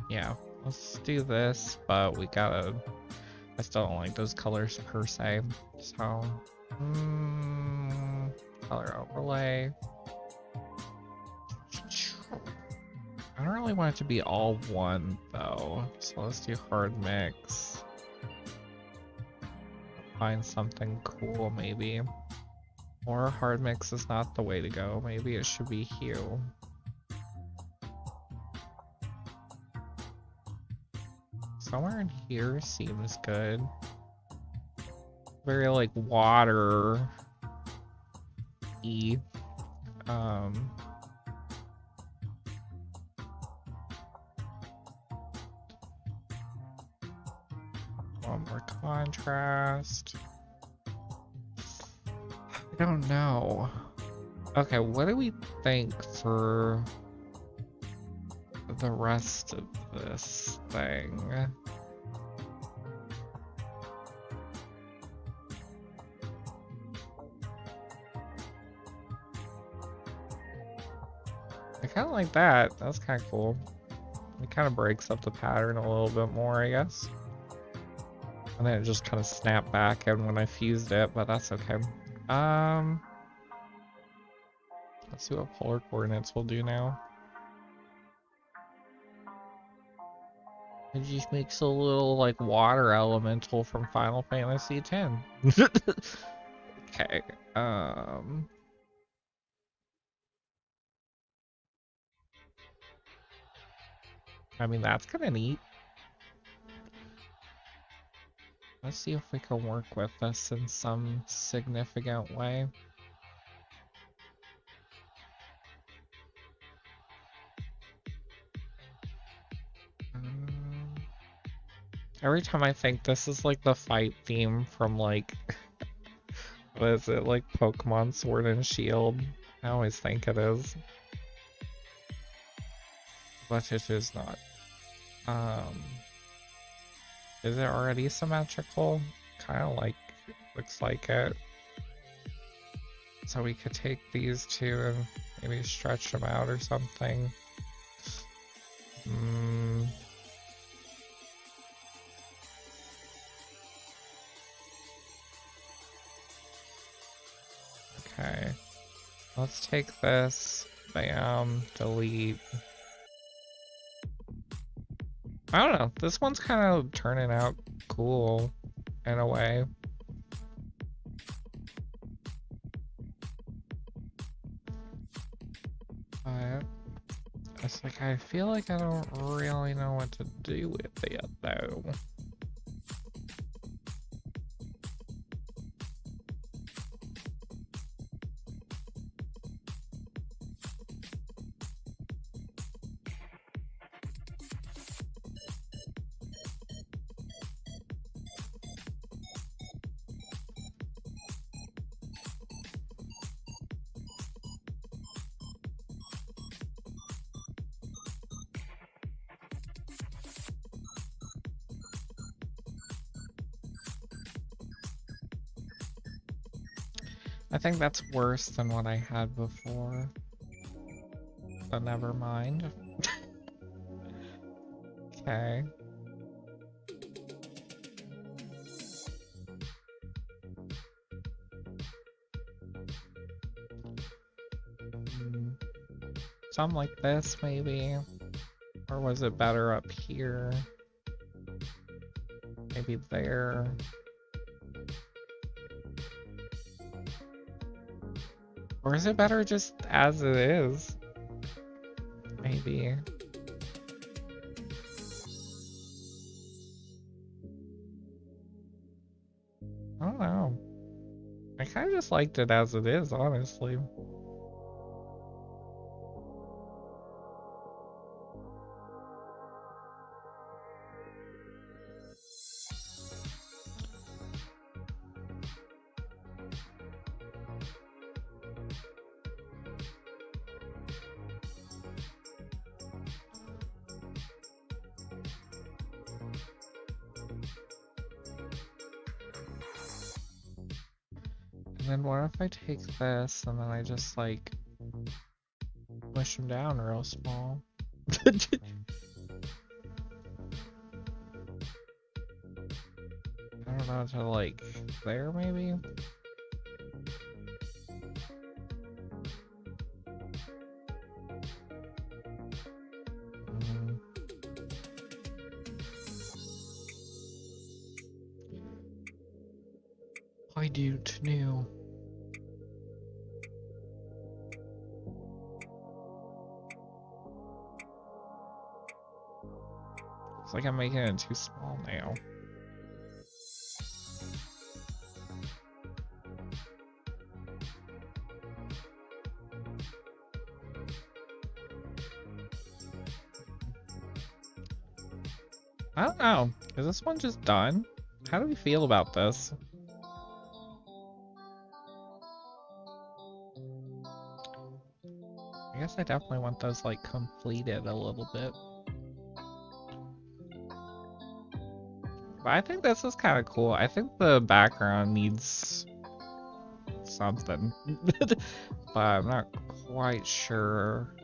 Yeah, let's do this, but we gotta... I still don't like those colors per se, so... color overlay. I don't really want it to be all one, though, so let's do hard mix. Find something cool, maybe. Or hard mix is not the way to go. Maybe it should be hue. Somewhere in here seems good. Very like water-y. One more contrast. I don't know. Okay, what do we think for the rest of this thing? I kind of like that. That's kind of cool. It kind of breaks up the pattern a little bit more, I guess. And then it just kind of snapped back in when I fused it, but that's okay. Let's see what polar coordinates we'll do now. It just makes a little like water elemental from Final Fantasy X. Okay. I mean, that's kind of neat. Let's see if we can work with this in some significant way. Every time I think this is like the fight theme from like, what is it, like Pokemon Sword and Shield? I always think it is. But it is not. Is it already symmetrical? Kind of like, looks like it. So we could take these two and maybe stretch them out or something. Okay. Let's take this. Bam. Delete. I don't know. This one's kind of turning out cool in a way. But it's like I feel like I don't really know what to do with it though. I think that's worse than what I had before. But never mind. Okay. Something like this, maybe? Or was it better up here? Maybe there? Or is it better just as it is? Maybe. I don't know. I kind of just liked it as it is, honestly. And then what if I take this and then I just like push them down real small? I don't know, to like there maybe? I do too. It's like I'm making it too small now. I don't know. Is this one just done? How do we feel about this? I guess I definitely want those like completed a little bit. But I think this is kind of cool. I think the background needs something. But I'm not quite sure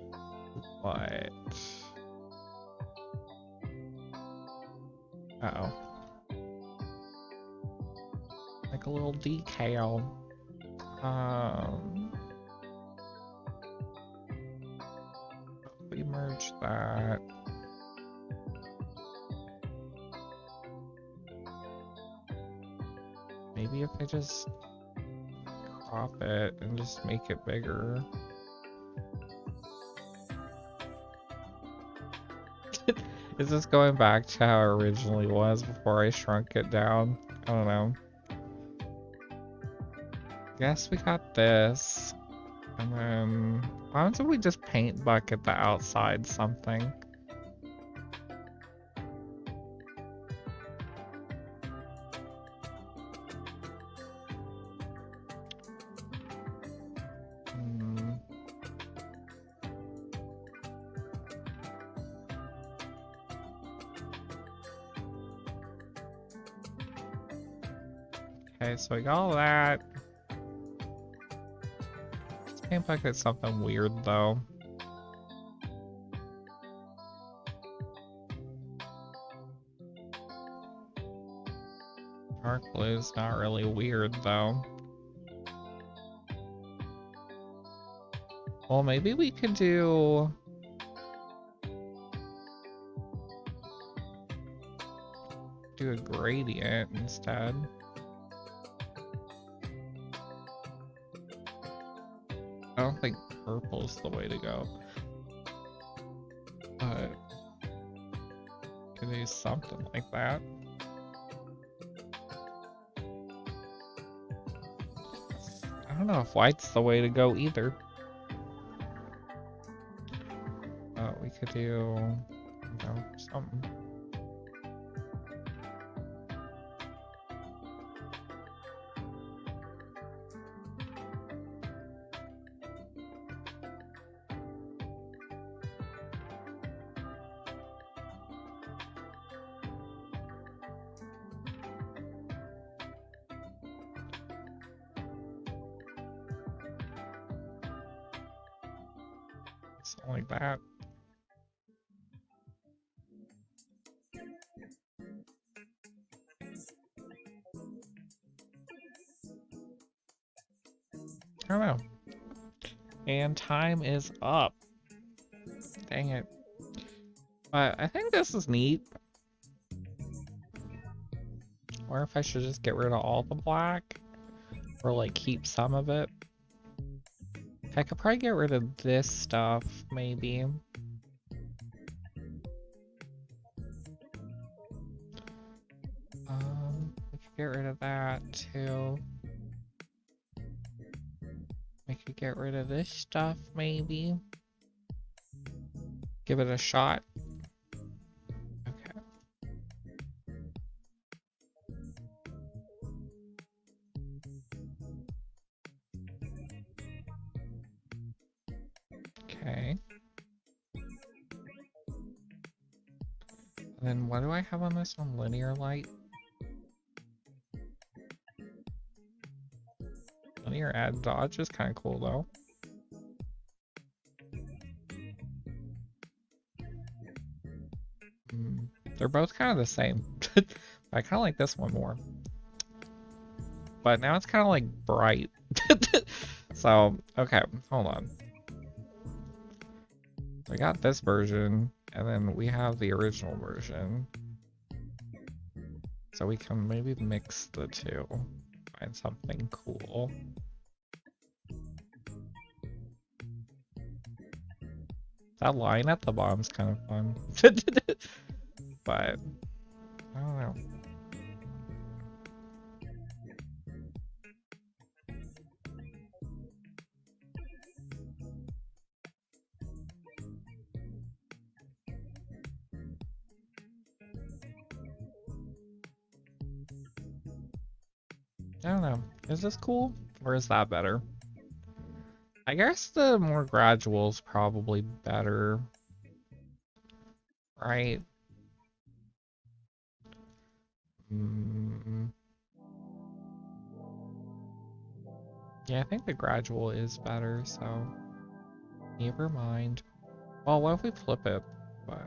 what. Uh-oh. Like a little decal. We merge that. Maybe if I just crop it and just make it bigger. Is this going back to how it originally was before I shrunk it down? I don't know. Guess we got this. And then why don't we just paint bucket the outside something? Okay, so we got all that. Let's paint bucket something weird though. Dark blue's not really weird though. Well, maybe we could do a gradient instead. I don't think purple's the way to go. But could do something like that. I don't know if white's the way to go either. We could do, you know, something. Something like that. I don't know. And time is up. Dang it. But I think this is neat. Or if I should just get rid of all the black. Or like keep some of it. I could probably get rid of this stuff, maybe. We could get rid of that too. I could get rid of this stuff, maybe. Give it a shot. Okay. Okay. And then what do I have on this one? Linear light? Linear add dodge is kind of cool though. They're both kind of the same. I kind of like this one more. But now it's kind of like bright. So, okay, hold on. We got this version, and then we have the original version. So we can maybe mix the two. Find something cool. That line at the bottom's kind of fun. But, I don't know. I don't know. Is this cool? Or is that better? I guess the more gradual is probably better. Right? Yeah, I think the gradual is better, so never mind. Well, what if we flip it? But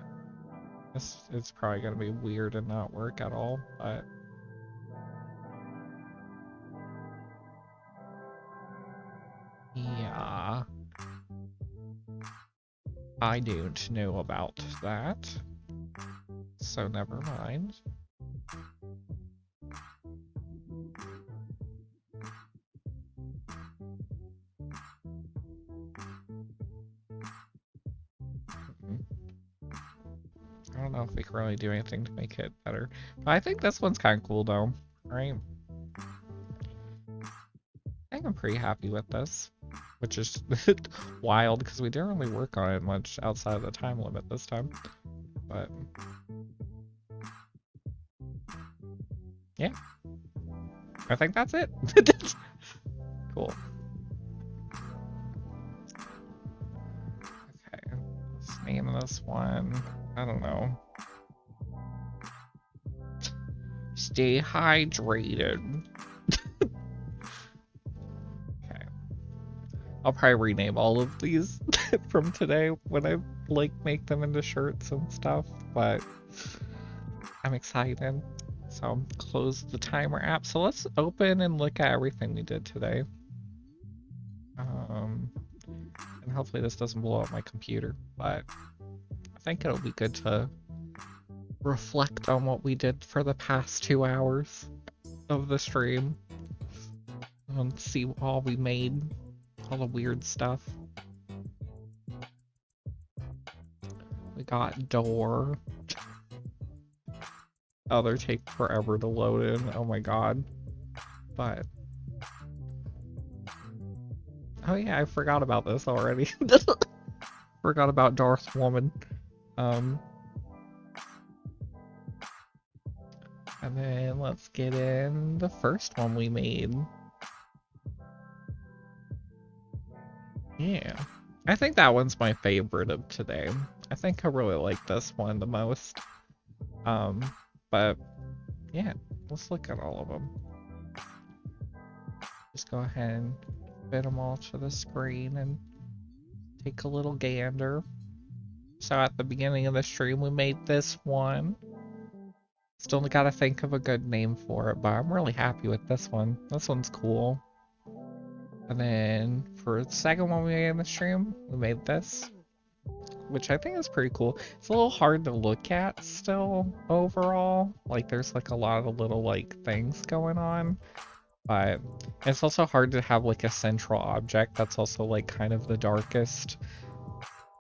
it's probably gonna be weird and not work at all, but yeah. I don't know about that, so never mind. I don't know if we can really do anything to make it better. But I think this one's kind of cool though, right? I think I'm pretty happy with this, which is wild because we didn't really work on it much outside of the time limit this time. But yeah, I think that's it. Cool. Okay, let's name this one. I don't know. Stay hydrated. Okay. I'll probably rename all of these from today when I like make them into shirts and stuff, but I'm excited. So close the timer app. So let's open and look at everything we did today. And hopefully this doesn't blow up my computer, but I think it'll be good to reflect on what we did for the past 2 hours of the stream and see what all we made, all the weird stuff. We got door. Oh, they take forever to load in. Oh my god. But oh yeah, I forgot about this already. Forgot about Darth Woman. And then let's get in the first one we made. Yeah. I think that one's my favorite of today. I think I really like this one the most. But yeah, let's look at all of them. Just go ahead and fit them all to the screen and take a little gander. So at the beginning of the stream we made this one. Still gotta think of a good name for it, but I'm really happy with this one. This one's cool. And then for the second one we made in the stream, we made this, which I think is pretty cool. It's a little hard to look at still overall. Like there's like a lot of little like things going on, but it's also hard to have like a central object that's also like kind of the darkest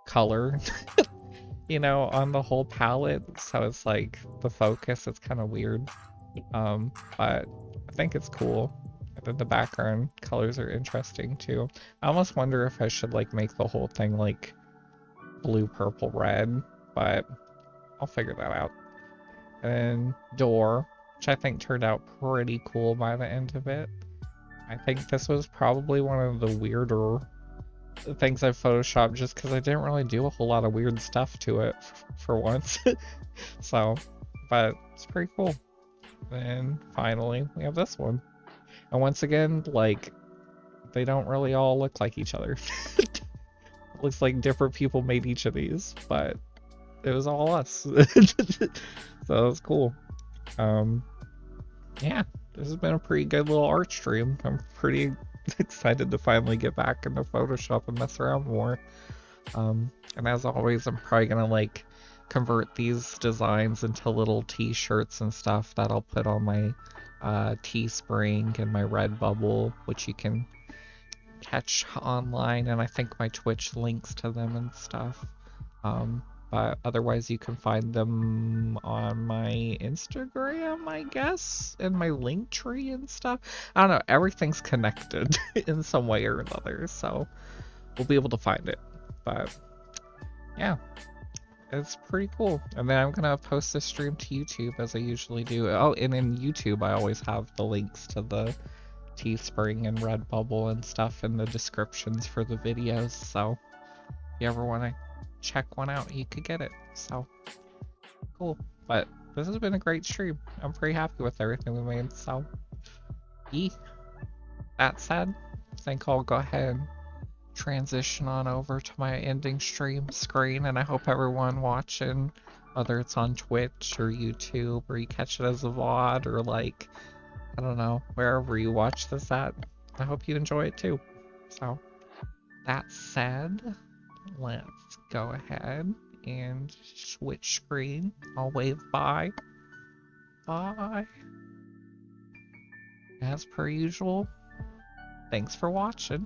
color. You know, on the whole palette, so it's like the focus, it's kind of weird. But I think it's cool. And then the background colors are interesting too. I almost wonder if I should like make the whole thing like blue, purple, red, but I'll figure that out. And door, which I think turned out pretty cool by the end of it. I think this was probably one of the weirder things I've photoshopped just because I didn't really do a whole lot of weird stuff to it for once. So, but it's pretty cool. And finally, we have this one. And once again, like, they don't really all look like each other. It looks like different people made each of these, but it was all us. So it was cool. Um, yeah, this has been a pretty good little art stream. I'm pretty excited to finally get back into Photoshop and mess around more. And as always, I'm probably gonna like convert these designs into little t-shirts and stuff that I'll put on my Teespring and my Redbubble, which you can catch online, and I think my Twitch links to them and stuff. But otherwise you can find them on my Instagram, I guess, and my link tree and stuff. I don't know, everything's connected in some way or another, so we'll be able to find it. But yeah, it's pretty cool. And then I'm gonna post this stream to YouTube as I usually do. Oh, and in YouTube I always have the links to the Teespring and Redbubble and stuff in the descriptions for the videos, so if you ever want to check one out, you could get it. So cool. But this has been a great stream. I'm pretty happy with everything we made, so that said, I think I'll go ahead and transition on over to my ending stream screen, and I hope everyone watching, whether it's on Twitch or YouTube or you catch it as a VOD or like, I don't know, wherever you watch this at, I hope you enjoy it too. So that said, let's go ahead and switch screen. I'll wave bye. Bye. As per usual, thanks for watching.